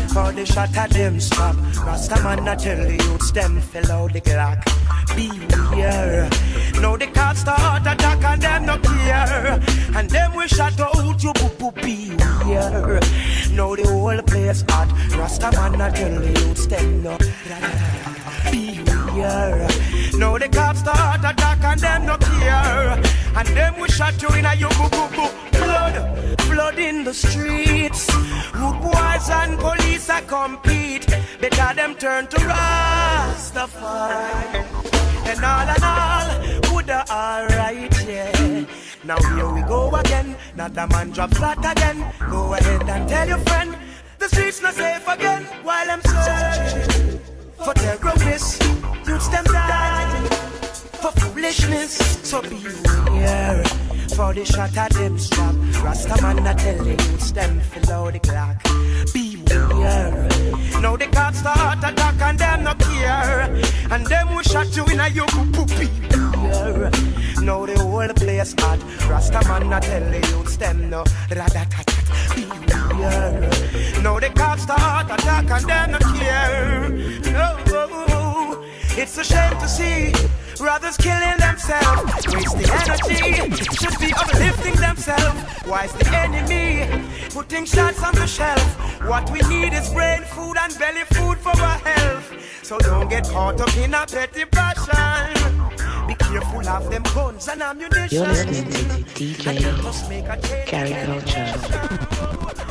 For the shot at them stop. Rastaman I tell the youths them fell out the clock. Beware. Now the cops start attack and them no care. And them we shot out you beware. Now the whole place hot. Rastaman I tell the youths them no. Beware. Now the cops start attack and them no care. And them we shot you in a you blood. Blood in the streets. Rude boys and police are compete. Better them turn to Rastafari. And all, woulda alright, yeah. Now here we go again. Not the man drop flat again. Go ahead and tell your friend the streets not safe again. While I'm searching for terrorists, youths them die for foolishness. So beware. For the shot at them strap. Rastaman I tell the youths them fill out the clock. Beware. Now the cops start attack and them no care. And them will shot you in a you beware. Now the whole place hot. Rastaman I tell the youths them no rat-a-tat-tat. Beware. Now the cops start attack and them no care. No, it's a shame to see brothers killing themselves, wasting energy, should be uplifting themselves. Why's the enemy putting shots on the shelf? What we need is brain food and belly food for our health. So don't get caught up in a petty passion. Be careful of them guns and ammunition. You're listening to DJ Gary Kulcha.